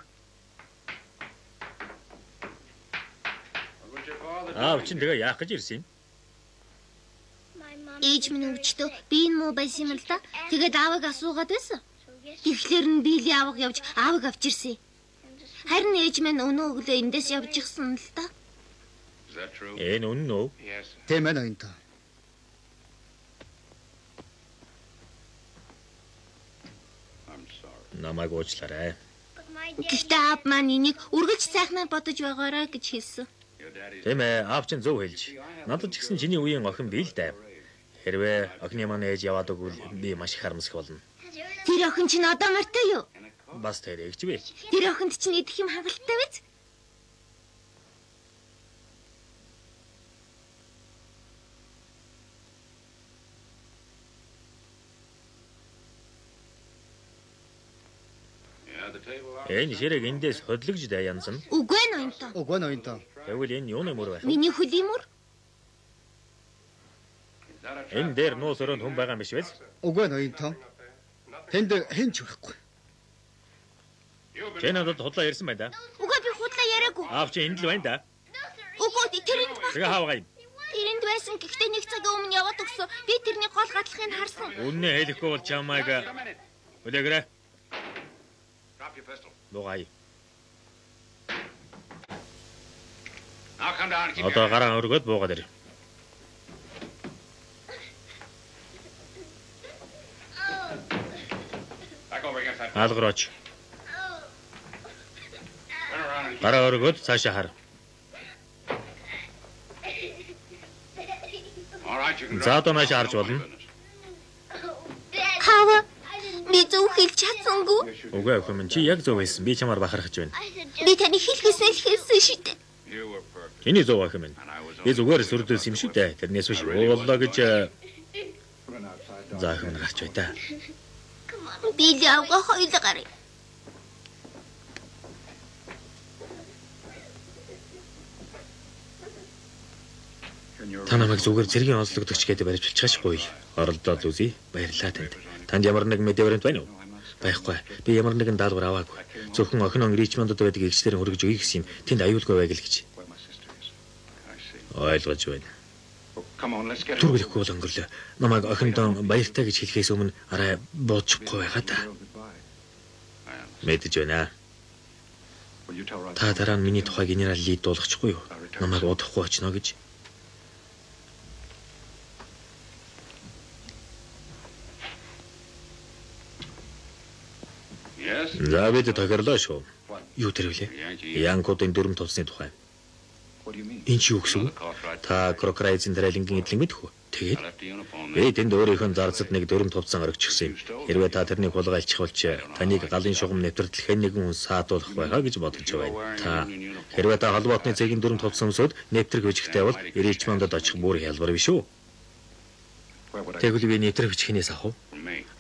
Аав чинь тэгээ яах гэж ирсэн юм? Ээж минь өвчтөө би энэ муу байсан юм л да. Тэгээд аавыг асуугаад байсан. Тэгэхээр нь биелийн аавыг явж аавыг авч ирсэн. Харин ээж минь өнөө өглөө эндээс явж ирсэн л да. Энэ үнэн үү? Тийм ээ ноёнтой. Намайг уучлаарай. Гэхдээ аав маань энийг үргэлж сайхнаар бодож байгаарай гэж хэлсэн. Тийм ээ, аав чинь зөв хэлж. Надад ч гэсэн чиний үеийн охин бий л дээ. Хэрвээ охины маань ээж яваад өгвөл би маш их харамсах болно. Тэр охин чинь одоо мартай юу? Бас тэрэгч би. Тэр охинд чинь идэх юм хангалттай биз? Энэ ширэг эндээс хөдлөгж янзна. Үгүй ноёнтой. Үгүй ноёнтой. Тэгвэл энэ юуны мөр байх вэ? Миний хөлийн мөр? Энэ дээр нуус өрөөнд хүн байгаа юм биш үү? Үгүй ноёнтой. Тэнд хэн ч байхгүй. Чи надад худлаа ярьсан байна да. Үгүй би худлаа яриаггүй. Аав чи энд л байна да. Үгүй тэрэнд Тэгээ хаавгаа юм. тэрэнд байсан гэхдээ нэг цагийн өмнө яваад өгсөн. Би тэрний гол гатлахыг харсан. Үннээ хэлэхгүй бол чамайг үлээгрэ. Лугай. Одоо гараа өргөд буугаад ир. Алгараач. Гараа өргөд цаашаа хар. За одоо маш харж болно. Хава би зөв хэлж чадсангүй. Үгүй охин минь чи яг зөв байсан. Би чамаар бахархаж байна. Би таны хэлхээсээ л хэлсэн шүү дээ. Чиний зөв охин минь. Би зүгээр сүрдэлс юм шүү дээ. Тэрнээс биш уулаа гэж заахын гарч бай та. Би л явгаа хоёул гарыг. Та намайг зүгээр зэргийн онцлогдогч гэдээ барьж болчихгүй. Оролдоод үзье. Баярлалаа танд. Танд ямар нэг мэдээ баримт байна уу? Байхгүй. Би ямар нэгэн даалгавар аваагүй. Зөвхөн охин Ричмондод байдаг эгчдэр хөргөж өгье гэсэн юм. Тэнд аюулгүй байг л гэж. Ойлгож байна. Түргэлэхгүй бол өнгөрлөө. Намайг охиндоо баяртай гэж хэлэхээс өмнө арай бодчихгүй байгаа та. Мэдэж байна. Та дараа нь миний тухай генерал Лид дуулгачихгүй юу? Намайг удахгүй очно гэж. За бид тохирлоо шүү. Юу тэр вэ? Янкуудын дүрм тулсны тухай. Энэ ч юу гэсэн? Та Крокрайзын трайлингийн эдлэг мэдэх үү? Тэгээд би тэнд өөрийнхөө зарцад нэг дүрм тулсан орчихсон юм. Хэрвээ та тэрнийг хулгайлчих бол таныг галын шугам нэвтрэлт хэн нэгэн хүн саадуулах байгаа гэж бодож байна. Та хэрвээ та холбоотны цэгийн дүрм тулсан өмсөд нэвтрэх хүчтэй бол Ричмондод очих бүр хялбар биш үү? Тэгвэл би нэвтрэх хүч хинээс авах уу?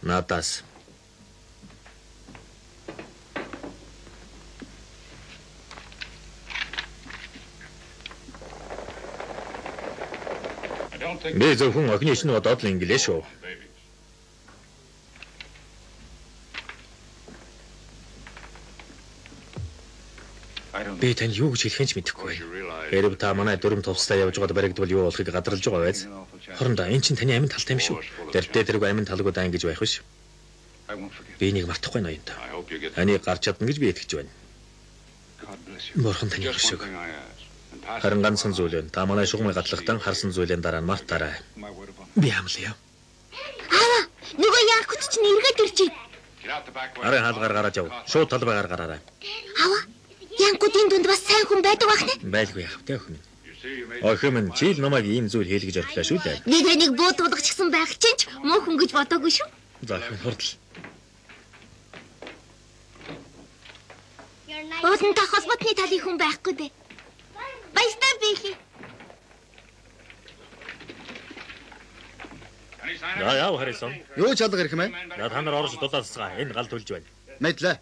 Надаас. Би зөвхөн охины чинь бодоод л инглээ шүү. Би тань юу гэж хэлэх нь ч мэдэхгүй. Хэрэг та манай дүрм товстой явж байгаад баригдвал юу болохыг гадралж байгаа байз. Хорондоо энэ чинь таны амин талтай юм шүү. Тэртээ тэрг амин талгууд айн гэж байх биш. Би нэг мартахгүй ноёнтой. Таны гарч чадна гэж би итгэж байна. Бурхан таны өршөг. Харин ганцхан зүйл байна. Та манай шугамыг гатлахтан харсан зүйлийн дараа нь мартаарай. Би амлая. Аа, Янкут ч нэргээд иржээ. Арын хаалгаар гараад яв. Шууд талбайгаар гараарай. Аваа. Янкутын дунд бас сайн хүн байдаг бах нэ. Байлгүй яах вэ охин минь. Охин минь чи л намайг ийм зүйл хэлгэж орлоо шүү дээ. Би таныг буудуулгачихсан байх чинь ч муу хүн гэж бодоогүй шүү. За охин хурдл. Уулантай холбоотны талын хүн байхгүй дээ. Баяртай бийхи. Яа Харрисон. Юу ч алга ирэх юм бэ? Та нар орж дулаалцгаа. Энэ гал төлж байна. Мэдлээ.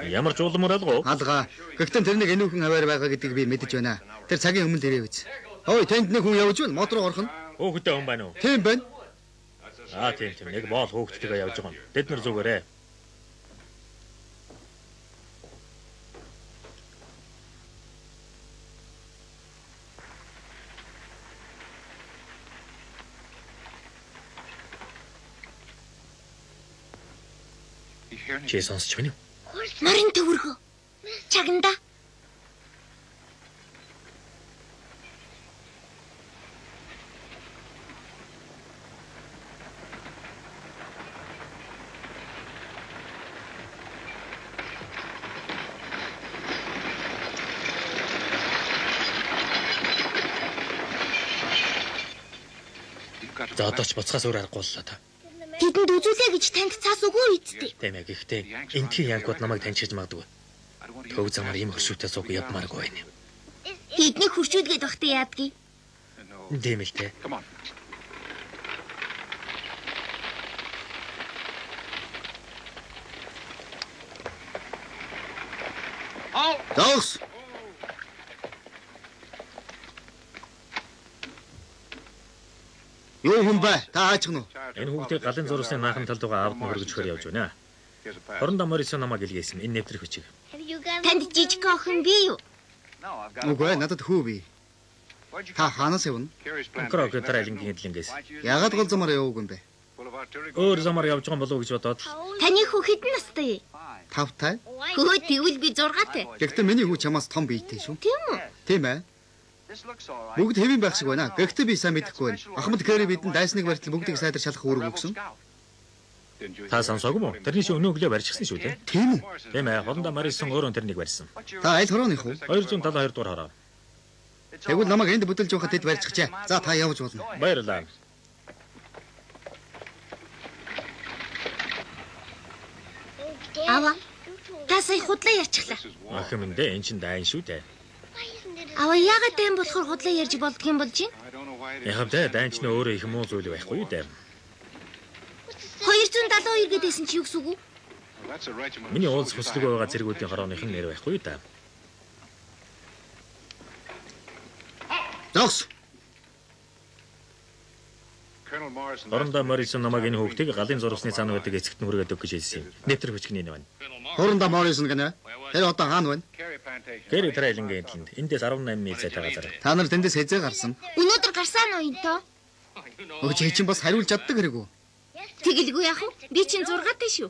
Ямар ч улам алгаа. Алга. Гэхдээ тэрнийг энүүхэн хаваар байгаа гэдгийг би мэдэж байна. Тэр цагийн өмнө ирээ биз. Ой, танд нэг хүн явж байна. Мотор орхон. Хөөхтэй хүн байна уу? Тийм байна. Тийм. Нэг боол хөөхтэйгээ явж байгаа юм. Тэд нар зүгээрээ. Чи сонсч байна уу? Марын төвөргөө. Чагнда. За одоо ч буцхаас өөр аргагүй боллоо та. Тэдэнд үзүүлээ гэж танд цаас өгөө эцтэй. Тийм ээ гэхдээ энтхийн янкууд намайг таньчиж магадгүй. Төв замаар ийм хөршүүтэй сууг явмааргүй байна. Тэдний хурцуудгээд бахтай яадгийг. Тийм л дээ. Догс. Юу хүн бэ? Та аачих нь уу? Энэ хүүхдийг галын зурсны наахан талд байгаа аавд нь хөргөж хөр явж байна. Хорондоо Морисон намайг илгээсэн. Энэ нэвтрэх хүчиг. Танд жижиг охин бий юу? Үгүй надад хүү бий. Та хаанаас явна? Крок трайлингийн эдлэнгээс. Ягаад гол замаар яваагүй юм бэ? Өөр замаар явж байгаа болов уу гэж бодоод. Таны хүү хэдэн настай? 5 тай. Хөө тэгвэл би 6-тай. Гэхдээ миний хүү чамаас том биетэй шүү. Тийм үү? Тийм ээ. Бүгд хэвэн байх шиг байна. Гэхдээ би сайн мэдэхгүй байна. Ахмад Кэри бидэнд дайсныг барьтал бүгдийг сайдар шалах үүрэг өгсөн. Та сонсоогүй мó? Тэрний шиг өнөө өглөө барьчихсан шүү дээ. Тийм үү? Тийм ээ. Хорондоо Морисон өөрөө тэрнийг барьсан. Та аль хорооных уу? 272 дугаар хороо. Тэгвэл намайг энд бүдэлж явахад тэд барьчихжээ. За та явж болно. Баярлалаа. Аваа. Та сая худлаа ярьчихлаа. Охин минь дээ, эн чин дайн шүү дээ. Аваа яагаад тань болохоор худлаа ярьж болдго юм болж юм? Яг дээ, дайнчны өөрөө их муу зүйл байхгүй юу дээ. 272 гэдээсэн чи юу гэсэн үг? Миний уулз хүслэг байгаа зэргүүдийн хорооных нь нэр байхгүй юу дээ. Догс. Хорондоо Морисон намайг энэ хүүхдийг галын зурсны цаана байдаг эцэгт нь хүргээд өг гэж хэлсэн юм. Нэвтрэх хүчний нэ байна. Хорондоо Морисон гэнэ. Тэр одоо хаана байна? Кэри трайлингийн эдлэнд. Эндээс 18 миль зайтай газар. Та нар тэндээс хэзээ гарсан? Өнөөдөр гарсан уу энэ тоо? Өө чи чинь бас хариулж чаддаг хэрэггүй. Тэгэлгүй яах вэ? Би чинь 6-тай шүү.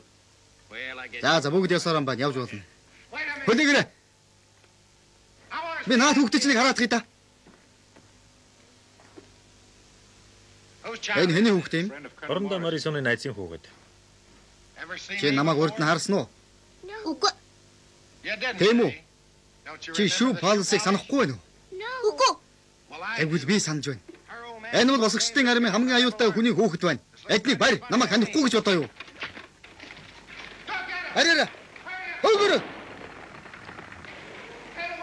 За бүгд ясаар юм байна. Явж болно. Хөлөөгөрөө. Би наад хүүхдээ чинь хараад гоо та. Энэ хэний хүүхдээ юм? Хорондоо Морисоны найзын хүүхэд. Чи намайг урд нь харсан уу? Үгүй. Тийм үү? Чи шүү Паулсыг санахгүй байна уу? Үгүй. Тэгвэл би санаж байна. Энэ бол босгочдын армийн хамгийн аюултай хүний хүүхэд байна. Эднийг барь, намайг ханихгүй гэж бодоо юу? Арайра. Хогөр.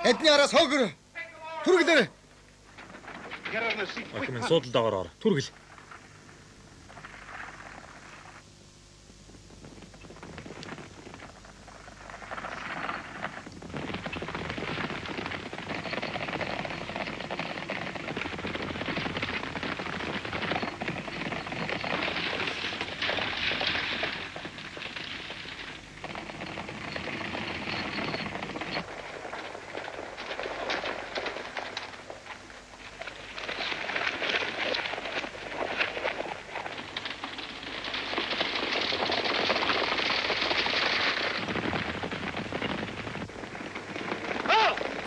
Эдний араас хогөр. Түргэлээ. Охин минь суудалдаагаар ор. Түргэл.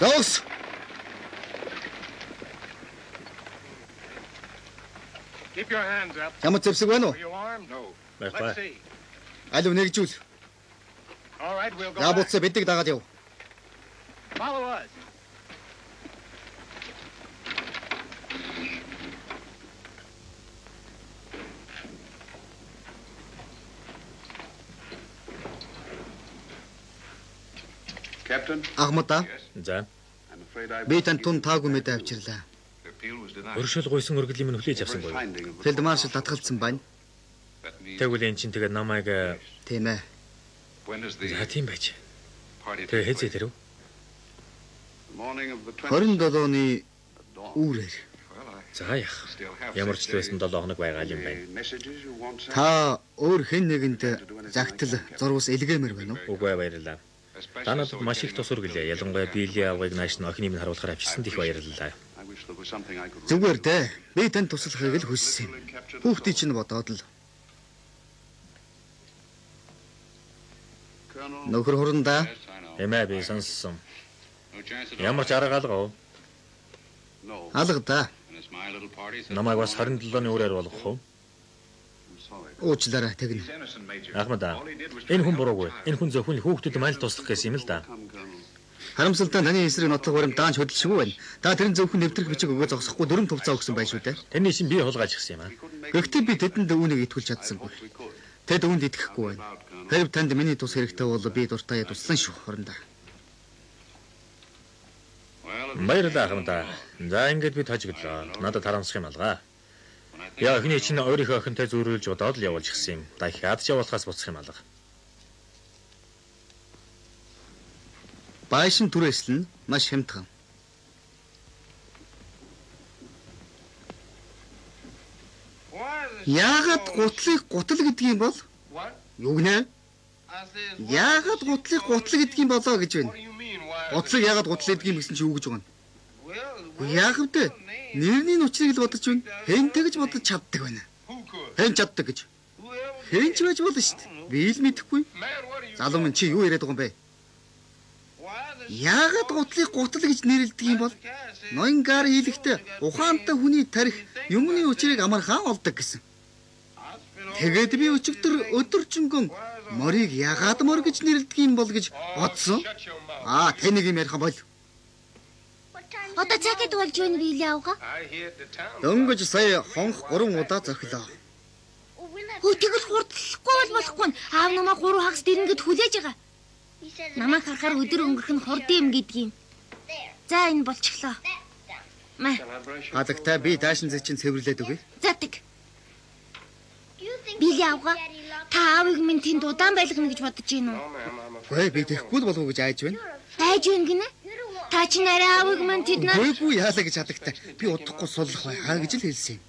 Зоос. Keep your hands up. Ямар зэвсэг байна уу? Are you armed? No. Байхгүй. Let's see. Алив нэгжүүл. All right, we'll go. Яабуцаа биднийг дагаад яв. Follow us. Captain? Ахмата, За. I'm afraid I би танд тун таагүй мэдээ авчирлаа. Өршөөл гуйсан өргөдлийн минь хүлээж авсан боёо. Фельдмаршал татгалцсан байна. Тэгвэл эн чинь тэгээд намайг Тийм ээ. за тийм байж. Тэгээ хэзээ тэрв? 27-ны үүрээр За яах. Ямар ч байсан 7 хоног байгаа юм байна. та өөр хэн нэгэнд загтал зурвас илгээмээр байна уу? Үгүй баярлалаа. Та надад маш их тус өргөлээ. Ялангуяа Билли авгыг нааш нь охины минь харуулахаар авчирсан их баярлалаа. Зүгээр дээ. Би танд туслахыг л хүссэн юм. Хүүхдийн чинь бодоод л. Нөхөр хурандаа Эмээ би сонссон. Ямар ч арга алгаа. алга да. Намайг бас 27-ны үрээр болгох уу? Уучлаарай тэгнэ. Ахмада. Энэ хүн буруугүй. Энэ хүн зөвхөн хүүхдүүд маань л туслах гэсэн юм л да. Харамсалтай таны эсрэг нотлох барим даанч хөдөлшгүй байна. Та тэрэн зөвхөн нэвтрэх бичиг өгөө зогсохгүй 4 төвцөө өгсөн байх шүү дээ. Тэрний шин би хулгайчихсан юм аа. Гэхдээ би тэдэнд үүнийг итгүүлж чадсангүй. Тэд үүнд итгэхгүй байна. Хэрв танд миний тус хэрэгтэй бол би дуртай туссан шүү хурандаа. Баярлалаа Ахмада. За ингэж би тажиглаа. Надад харамсах юм алгаа. Яа охины чинь өөрийнхөө охинтой зөрүүлж удаад л явуулж гисэн юм. Дахиад ядч явуулахаас буцах юм алга. Байшин түрээсэл нь маш хямдхан. Яагаад гутлыг гутал гэдэг юм бол? Юу гинэ? Яагаад гутлыг гутал гэдэг юм болоо гэж байна. Гутлыг яагаад гутал гэдэг юм гэсэн чи юу гэж байна? Яагаад вэ? Нэрний нүчрийг л бодож байна. Хэн тэгж бодож чаддаг байна. Хэн чаддаг гэж. Хэн ч байж болно шүү дээ. Би л мэдэхгүй. Залуу минь чи юу яриад байгаа юм бэ? Яагаад гутлыг гутал гэж нэрлэдэг юм бол? Ноёнгар хийлэгтээ ухаантай хүний тарих юмны учрыг амархан олдог гэсэн. Тэгээд би өчигдөр өдөржингөн морийг яагаад мор гэж нэрлэдэг юм бол гэж бодсон. Таныг юм ярих бол. Одоо цагт болж байна Билли авга. Дөнгөж сая хонх 3 удаа зохилоо. Хөтгөл хурдлахгүй бол болохгүй. Аав намаа 3 хагас дэрэнгэд хүлээж байгаа. Намайг харахаар өдөр өнгөрөх нь хурд юм гэдгийг. За энэ болчихлоо. Гадагтай би даашин зэчин цэвэрлээд өгье. Затэг. Билли авга. Та аавыг минь тэнд удаан байлгана гэж бодож байна уу? Гүй би тэхгүй л болов уу гэж айж байна. Айж байна гинэ? Та чи нарай аавыг минь тэд нар. Гүй яалаа гэж хадагтай. Би удахгүй суллах байхаа гэж л хэлсэн юм.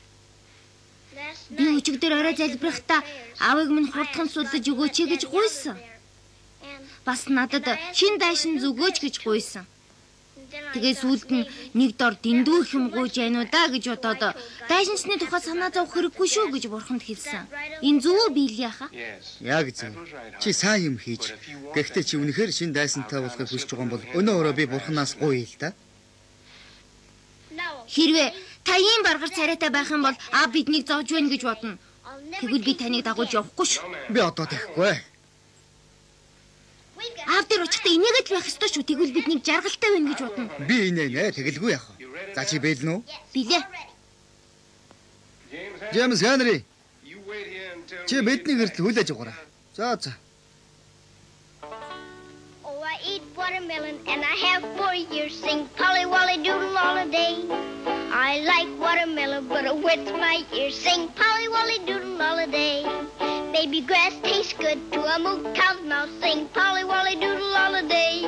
Би өчигдөр орой залбирахтаа аавыг минь хурдхан суллаж өгөөч гэж гуйсан. Бас надад шин даашин зүгөөч гэж гуйсан. Тэгээ сүүлд нь нэг дор дэндүү хэм гуйж яана уу да гэж бодоод даашинчны тухай санаа зовох хэрэггүй шүү гэж бурханд хэлсэн. Энэ зөв үү Билли яха? Яг зөв. Чи сайн юм хийж. Гэхдээ чи үнэхээр шин дайсантай болохыг хүсэж байгаа юм бол өнөө өрөө би бурханаас гуйя л да. Хэрвээ та ийм баргар царайтай байх юм бол биднийг зовж байна гэж бодно. Тэгвэл би таныг дагуулж явахгүй шүү. Би одоо тэхгүй. Аав дээр очихдаа инээгээд байх ёстой шүү. Тэгвэл биднийг жаргалтай байна гэж бодно. Би инээнэ тэгэлгүй яах вэ? За чи бэлнэ үү? Билээ. Джеймс Генри. Чи бидний гэртэл хүлээж аваарай. За. Oh, I eat watermelon and I have 4 years. Sing Polly Wolly Doodle all a day. I like watermelon, but it wets my ears. Sing Polly Wolly Doodle all a day. Baby grass tastes good to a moo cow's mouth. Sing Polly Wolly Doodle all a day.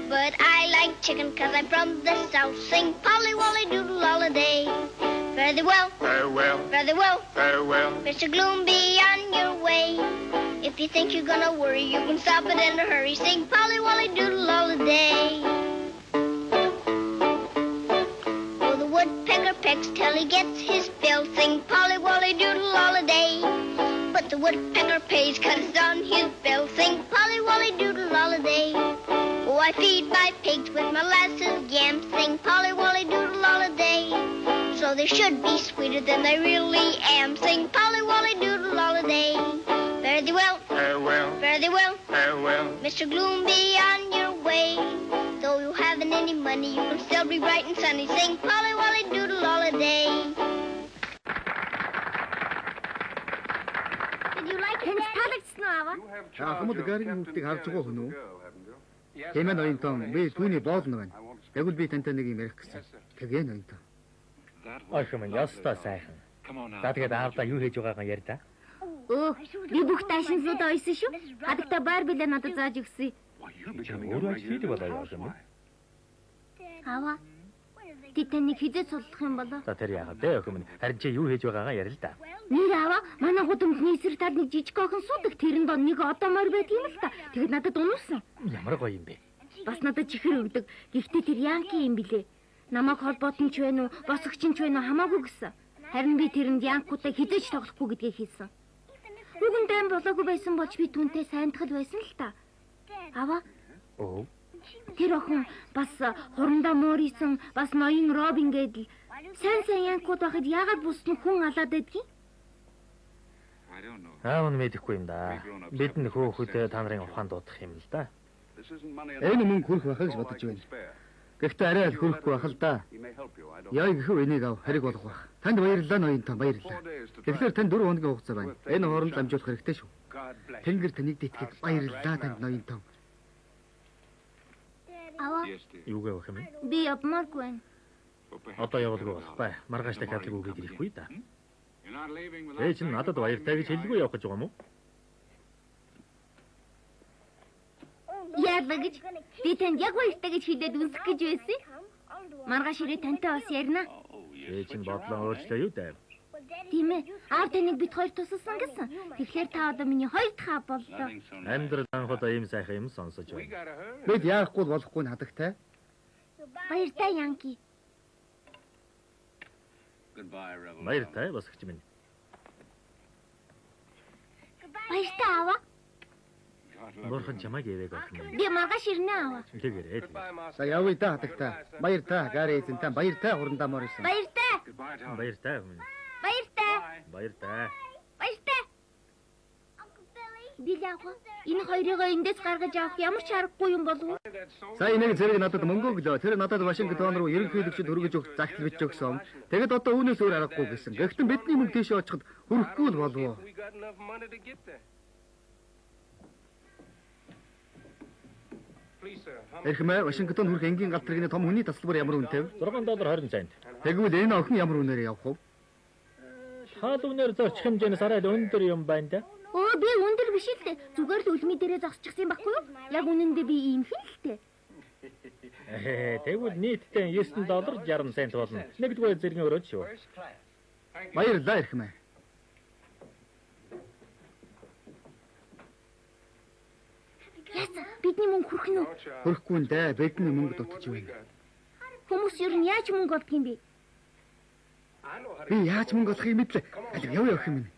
But I like chicken 'cause I'm from the south. Sing Polly Wolly Doodle all a day. Fare thee well, Farewell, fare thee well, farewell. Mr. Gloom, be on your way. If you think you're gonna worry, you can stop it in a hurry. Sing Polly Wolly Doodle all a day. Oh, the woodpecker pecks till he gets his fill. Sing Polly Wolly Doodle all a day. But the woodpecker pays 'cause it's on his bill. Sing Polly Wolly Doodle all a day. So I feed my pigs with molasses, yams, sing Polly Wolly Doodle all a day. So they should be sweeter than they really am. Sing Polly Wolly Doodle all a day. Fare thee well, Farewell, fare thee well, farewell. Mr. Gloom, be on your way. Though you haven't any money, you can still be bright and sunny. Sing Polly Wolly Doodle all a day. Did you like it? Ахмад гарийн хүүхдийг харж байгаа хүн үү? Хэмээн оюутан би түүний боолно байна. Яг л би тантай нэг юм ярих гэсэн. Тэгэн оюутан. Охин минь ястаа сайхан. За тэгээд аавдаа юу хийж байгаагаа ярь та. Би бүх таашинлуудаа ойсон шүү. Хадагта Барбилаа надад зааж өгсөн. Өөрөө ч хийдэг болоо юм. Аваа. Ти таныг хизээ судлах юм болоо. За тэр яагаад дээ охин минь харин чи юу хийж байгаагаа ярь л да. Нэр аваа. Манай гудамжны эсрэг тал нэг жижиг охин суудаг. Тэрэнд нэг одоомор байт юм л та. Тэгээд надад унуулсан. Ямар гоё юм бэ? Бас надад чихэр өгдөг. Гэхдээ тэр Янки юм билэ. Намайг холбоотон ч вэ нү, босгоч ч вэ нү хамаагүй гэсэн. Харин би тэрэнд Янкуудаа хизээж тоглохгүй гэдгийг хэлсэн. Бүгэн дан болоогүй байсан болж би түүнтэй сайндхал байсан л та. Аваа. Оо. Тэр охин бас хурандаа муурисан, бас ноён Робин гэдэг сайн Янкууд байхад яагаад бусны хүн алаад байдгийг? Аавн мэдэхгүй юм да. Бидний хөөхөд та нарын ухаан дуудах юм л да. Энэ мөнгө хүрэх байхыг ч бодож байна. Гэхдээ арай л хүрэхгүй байх л да. Яа гэхүү энийг ав хариг болох байх. Танд баярлалаа ноёнтон баярлалаа. Тэгэхээр тань 4 хоногийн хугацаа байна. Энэ хооронд амжуулах хэрэгтэй шүү. Тэнгэр таныг дэтгэх баярлалаа танд ноёнтон. Аваа. Юу гэвэх юм бэ? Би явмааргүй байна. Одоо явуулгүй болохгүй. Маргааш дахиад үг ирэхгүй да. Ээж нь надад баяртай гэж хэлгүй явах гэж байгаа юм уу? Яагаад гэж би танд яг баяртай гэж хэлээд үнсэх гэж байсан? Маргааш ирээ тантай бас ярина. Ээж нь бодлоо өөрчлөө юу даа? Тийм ээ. Аав таныг бид хоёр тусалсан гэсэн. Тэгэхээр та одоо миний хоёр дахь аав боллоо. Амьдрал анхудаа ийм сайхан юм сонсож байна. Бид яахгүй болохгүй хадагтай. Баяртай Янки. Баяртай босгоч минь. Баяртай аваа. Бурхан чамайг ивэг авах юм. Би маргааш ирнэ аваа. Тэгэрээ. За явъя да хадагтай. Баяртай гари эзэнтэй баяртай хурандаа морьсон. Баяртай. Баяртай. Баяртай. Баяртай. Баяртай. Билаага. Энэ хоёрыг эндээс гаргаж авах ямар ч аргагүй юм болов уу? Сая нэг зэрэг надад мөнгө өглөө. Тэр надад Вашингтон руу ерөнхийлөгчд хөргөж өгч загтал бич өгсөн. Тэгэд одоо үүнээс өөр аргагүй гэсэн. Гэхдээ бидний мөнгө тийшээ очиход хүрэхгүй л болов уу? Эхмээ Вашингтон хүрэх энгийн галтрын том хүний тасалбар ямар үнэтэй вэ? $6.20 цент. Тэгвэл энэ охин ямар үнээр явах вэ? Хаал үнээр зорчих хэмжээс арай л өндөр юм байна да. Оо би өндөр биш л дээ. Зүгээр л үлми дээрээ зогсчихсан байхгүй юу? Яг үнэндээ би ийм хэн л дээ. Тэгвэл нийтдээ $9.60 болно. Нэгдүгээр зэргийн өрөөд шүү. Баярлалаа эхмээ. Яасан бидний мөнгө хүрэх нь үү? Хүрэхгүй нь дээ. Бидний мөнгө дутж байна. Хүмүүс ер нь яаж мөнгө олдох юм бэ? Би яаж мөнгө олохыг мэдлээ. Алив яв явах юм бэ?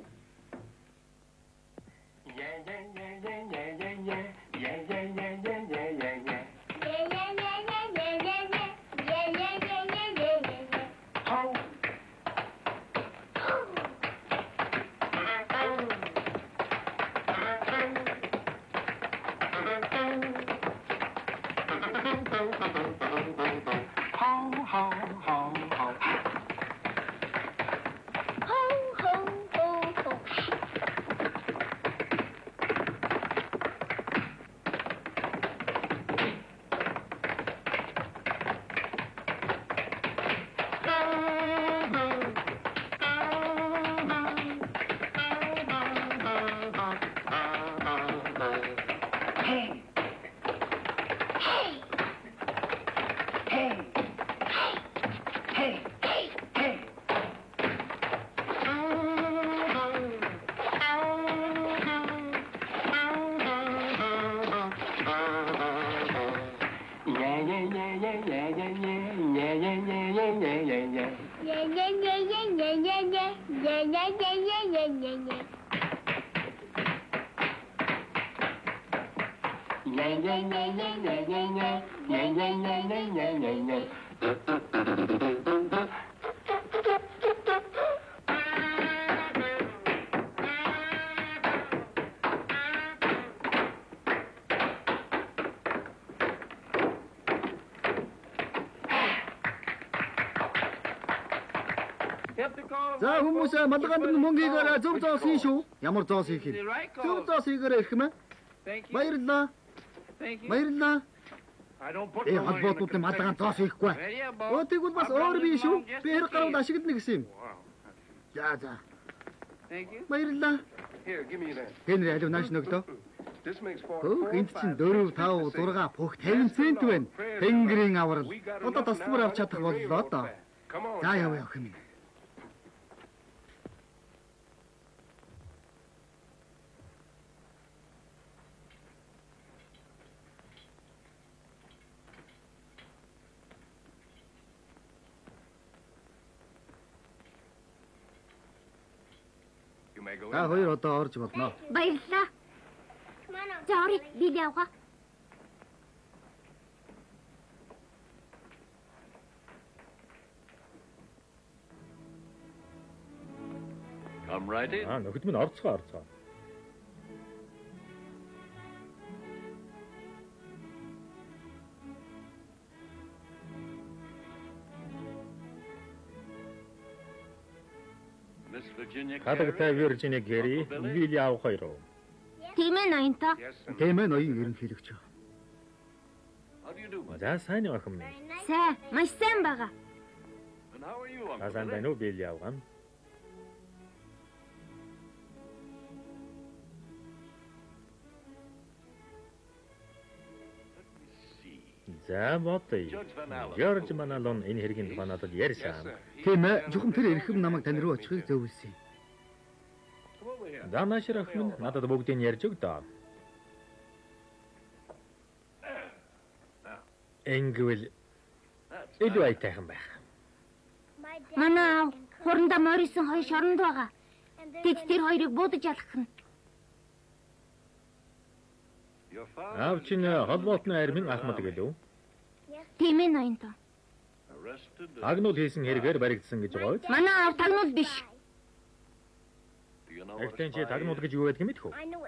За хүмүүс малганд мөнгөийг зөв зоос хийн шүү. Ямар зоос хийх юм? Зөв зоос хийгээрэй их мэ. Баярлалаа. Баярлалаа. Холбоотууд малганд зоос хийхгүй. Тэгвэл бас өөр бий шүү. Би хэрэг гарууд ашиглана гэсэн юм. За. Баярлалаа. Гэнэ алив нааш нөгдөө. Энд чинь 4 5 6 бүх 50 цент байна. Тэнгэрийн аврал. Одоо тасмар авч чадах боллоо доо. За яваа юм. Та хоёр одоо орж болно. Баярлалаа. За орё, би яваа. Come right in. Нөхөд минь орцгоо. Хадагтай Виржиnia Гэри, Вильям хоёр. Тийм ээ ноёнтой. Тийм ээ ноён ерөнхийлөгч. За сайн охин минь. Сайн, маш сайн байгаа.Асан байна уу Вильям? За бодъё. Жорж Маналон энэ хэргийн тухай надад ярьсан. Тийм ээ, зөвхөн тэр эрхэм намайг тань руу очихыг зөвлөсөн. Данашир охин надад бүгдийг ярьж өгдөө. Энгвэл илүү айтайхан байх. Манай аав хурандаа Морисон хоёр шоронд байгаа. Тэд тэр хоёрыг буудаж алхах нь. Аав чинь холбоотны армийн ахмад гэлөө. Тийм ээ ноёнтой. Тагнуул хийсэн хэрэгээр баригдсан гэж байгаа үү? Манай аав тагнуул биш. Эхтэн чи тагнуул гэж юу байдаг юм бэ?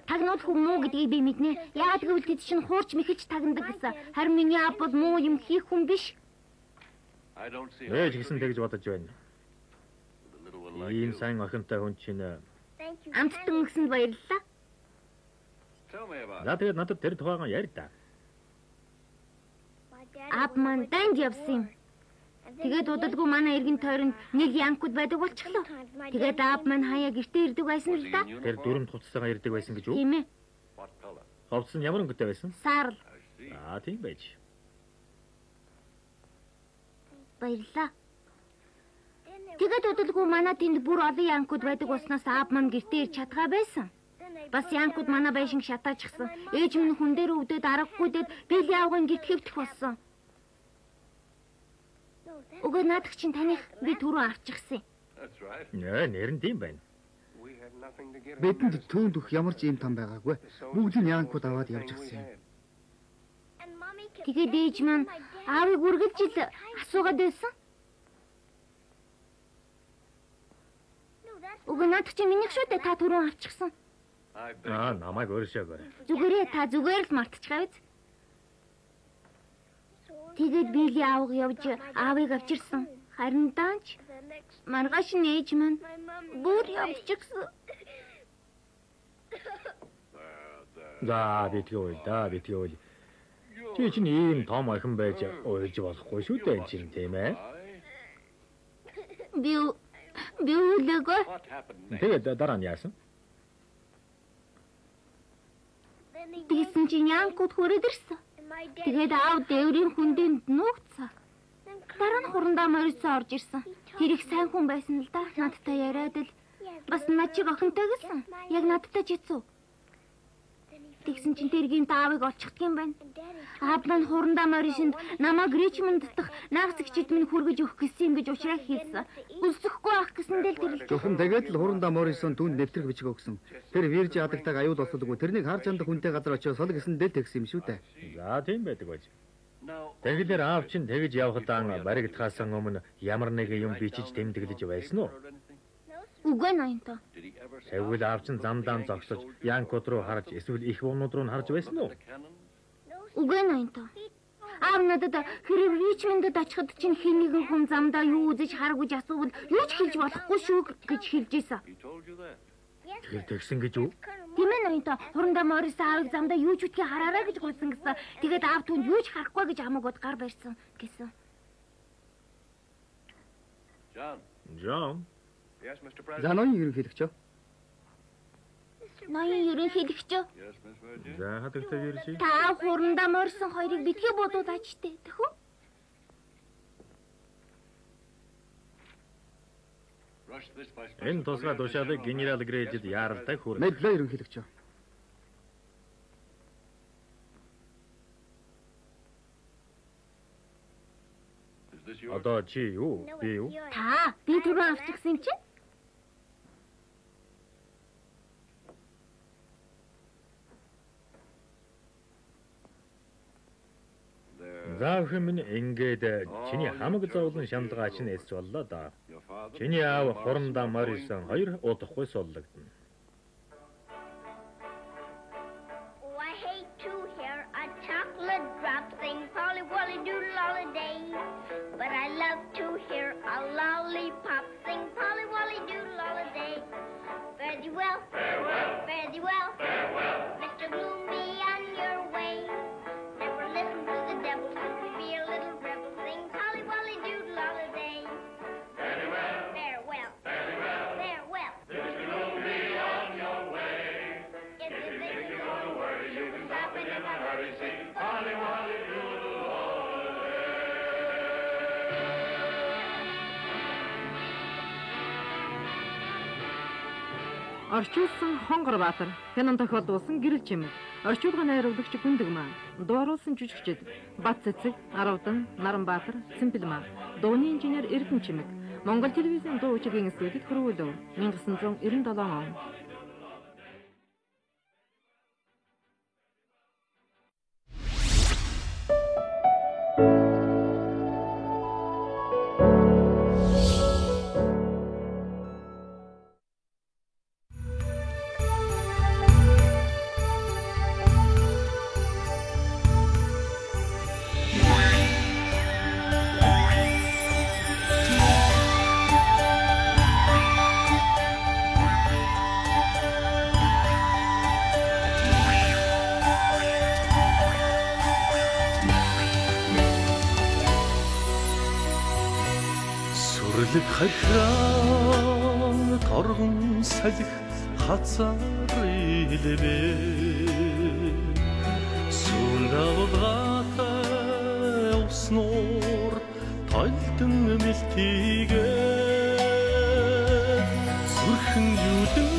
Тагнуул хүн муу гэдгийг би мэднэ. Яагаад гэвэл тэд чинь хуурч мэхэж тагнадаг гэсэн. Харин миний аав бол муу юм хийх хүн биш. Ээж гэсэн тэгж бодож байна. Ийм сайн охинтой хүн чинь Амттан өгсөнд баярлалаа. За тэгээд надад тэр тухайгаа ярь та. Аав маань данд явсан юм. Тэгээд удалгүй манай эргэн тойронд нэг янкуд байдаг болчихлоо. Тэгээд аав маань хаяа гэртээ ирдэг байсан л да. Тэр дүрм туцтайгаа ирдэг байсан гэж үү? Тийм ээ. Ховц нь ямар өнгөтэй байсан? Саарл. Тийм байж. Баярлалаа. Тэгээд удалгүй манай тэнд бүр олон янкуд байдаг болсноос аав маань гэртээ ирж чадгаа байсан. Бас янкуд манай байшин шатаачихсан. Ээж минь хүн дээр өвдөд аргаггүйдэд били авган гэрт хэвдэх болсон. Уг наадах чинь таних би түрүү авчихсан. Нэр нь тийм байна. Бидэнд түүнд өх ямар ч юм там байгаагүй. Бүгдийг янкуд аваад явж гисэн юм. Тэгээд ээж маань аавыг үргэлж л асуугаад байсан. Уг наадах чинь минийх шүү дээ, та түрүү авчихсан. Намайг өөршөөгөө. Зүгээрээ та зүгээр л мартчихаа биз? Тэгээд били аавыг явж аавыг авчирсан. Харин даанч маргааш нээж маань бүр явчихсан. Битгий. Чи чинь ийм том охин байж уйлж болохгүй шүү дээ чинь тийм ээ. Би үлээгөө. Тэгээд дараа нь яасан? Тэгсэн чинь янкуд хүрээд ирсэн. Тэгээд аав дээврийн хүндээнд нуугдсан. Дараа нь хурандаа Морисон орж ирсэн. Тэр их сайн хүн байсан л да. Надтай яриад л бас над чиг охинтой гэсэн. Яг надтай ч хэцүү. Тэгсэн чинь тэргийн таавыг олчихдаг юм байна. Аав маань хурандаа Морисонд намайг Ричмонд дах наагцэгчид минь хүргэж өгөх гэсэн гэж ушраа хийсэн. Үлсэхгүй ах гэсэндээ л тэр. Зөвхөн тэгээд л хурандаа Морисон түүнд нэвтрэх бичиг өгсөн. Тэр Виржи хадагтайг аюул болсолгүй тэрнийг харж андах хүнтэй газар очиж сол гэсэндээ л тэгсэн юм шүү дээ. За тийм байдаг байж. Тэгэлэр аав чинь тэгж явхадаа баригдахаас өмнө ямар нэг юм бичиж тэмдэглэж байсан уу? Үгүй ноёнтой. Тэгвэл аав чинь замдаа зогсож Янкод руу харж эсвэл их буунууд руу харж байсан уу? Үгүй ноёнтой. Аав надад хэрэг Ричмондд очиход чинь хинэгэн хүн замдаа юу үзэж хараггүй асуувал юу ч хэлж болохгүй шүү гэж хэлж ийсэн. Тэр тэгсэн гэж үү? Тийм ээ ноёнтой. Хурандаа Морис аавыг замдаа юу ч үтгий хараарай гэж гуйсан гэсэн. Тэгээд аав түнд юу ч харахгүй гэж хамаагууд гар барьсан гэсэн. John. За ноён ерөнхийлөгч. Ноён ерөнхийлөгч. За хадагтай Виржи. Та хурандаа Морисон хоёрыг битгий бодуулаач тээ. Тэхүү? Энэ тусгай тушаалыг генерал Грэжид яаралтай хүргэн. Мэдлээ ерөнхийлөгч. Одоо чи юу? Би юу? Та би түрүү авчихсан юм чи? Заах минь ингээд чиний хамаг зовлон шамдгаа чинь эсч боллоо да. Чиний аав хурандаа Морисон хоёр удахгүй суллагдана. Oh, I hate to hear a chocolate drop sing Polly Wolly Doodle all a day. But I love to hear a lollipop sing Polly Wolly Doodle all a day. Fare thee well, farewell, fare thee well, farewell, Mr. Gloomy on your way. Never listen to the devil, be a little rebel, sing Polly Wolly Doodle all a day. Farewell, farewell, farewell, Mr. Gloomy on your way. If you think you're gonna worry, you can stop it in a hurry, sing Polly Wolly Doodle all a day. Орчуулсан Хонгорбаатар, кинон тохиолдуулсан Гэрэл Чимэг, орчуулгын найруулагч Гүндэгмаа, дууруулсан жүжигчид Бат Цэцэг, Аравдан, Наранбаатар, Цэмбэлмаа, дууны инженер Эрдэнэ Чимэг, Монгол телевизийн дуу хүчгийн студид хөрвүүлв 1997 он. Хайхран торгон салхи хацар илвэ сүлдавгатай уснуур тайлтан мэлтигэ зүрхэн юудэн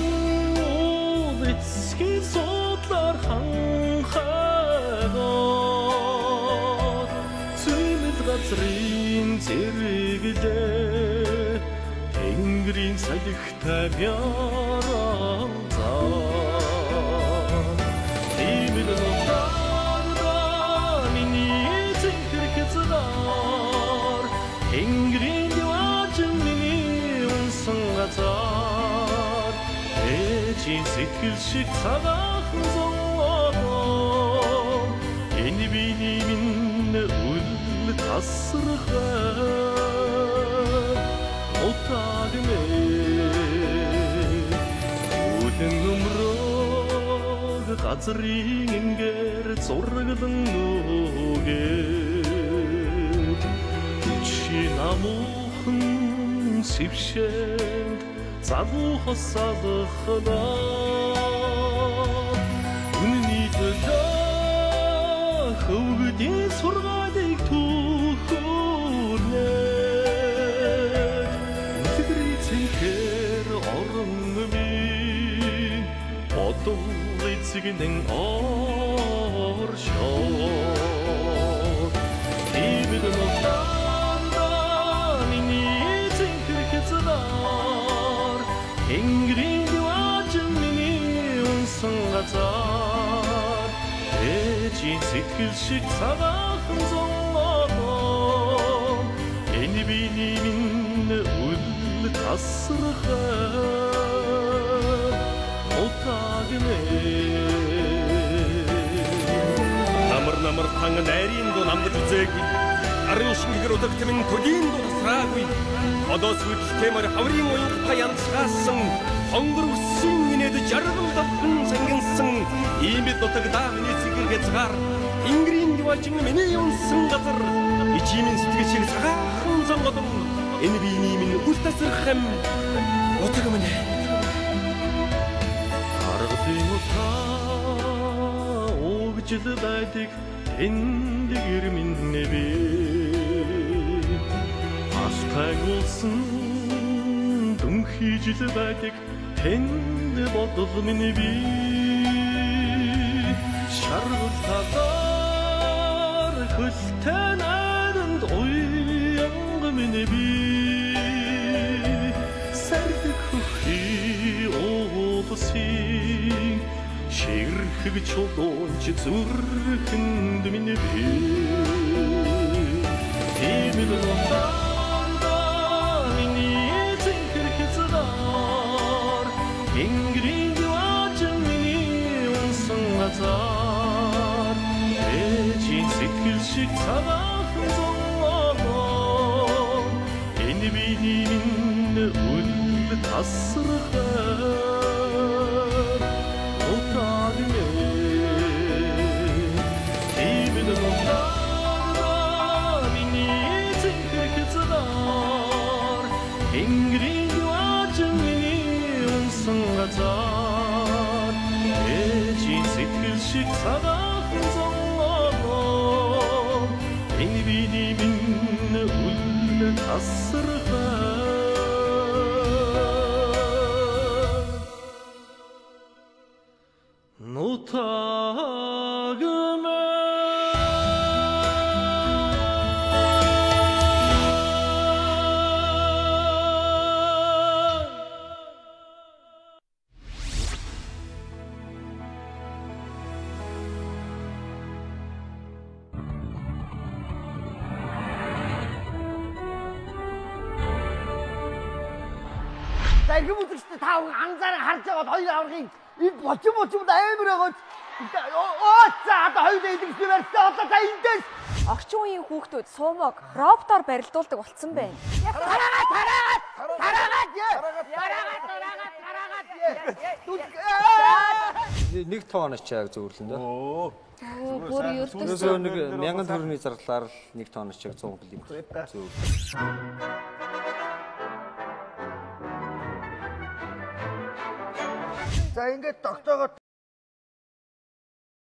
эцгийн содлоор ханхагаа зэмэл газрын зэрэглээ Тэнгэрийн салхитай мяранзаа Тиймэл нутагда миний зэнхэр хэзгаар Тэнгэрийн яваачэн миний унсан газар Ээжийн сэтгэл шиг цагаахан зовоо Энэ биний минь үл тасрахаа Утагмэ Үдэн өмрөг газрын ингээд зурагдан нүгэ Чи намуухан сэвшэнд залуу хосалхлаа Үнний төлөө хөвгдийн сургаалыг түүхүүлээ Орон минь бодол эцэг Signing orşor İbidin otanda Nini zinkrikizlar Engrin yuacın mini unsun gazar Ecin sitkilşik sabahın zonladım Eni binimin ul tasırıkım Otağını Намар танган айриндо намдаж үзээгүй арын шингээр удагтмын төдийнд тусраагүй одоо сүлжлэмээр хаврын уянгатай янзгаасан хонгор үссэн инээд жаргал давхан сангинсан иймэд нутагдаа миний цэгэр хязгаар ингрийн диважин миний унсан газар ичимэн сэтгэл шиг цагаахан зонгодон энэ биений минь үл тасрах юм утга минь аргын утаа өгжил байдаг эндгэр минь би аштагулсан дүнхийжил байдаг тэнд бодол минь би шаргалтаар хөлтэй наранд уянга минь би сардаг хөхи оолсын ширхэг чулуунч зүрхэнд минь би Имид нутанда миний зинхэрхэзлар Ингрийн юачэн миний унсан газар Эжин сэтгэл шиг цагаахан зонгоо Энэ биний минь үл тасрахаар Ингрийн юачэн миний унсан газар Ээжийн сэтгэл шиг цагаахан зонгоо Энэ биний минь үл тасрахаар Нутагмэ 이렇게 못했을 때 다 항상 harcaaгаад хоёр аврагын энэ бочин амар байгаад ца хоёр дэйдэг зүгээр одоо та эндээс Орчин үеийн хүүхдүүд суумог роботоор барилдуулдаг болсон байна. Нэг тонноос чаг зөвөрлөн дөө. Бүр ердөөс нэг 1000 төгрөгийн заргалаар нэг тонноос чаг 100 билим зөв. За ингээд тогтоогоо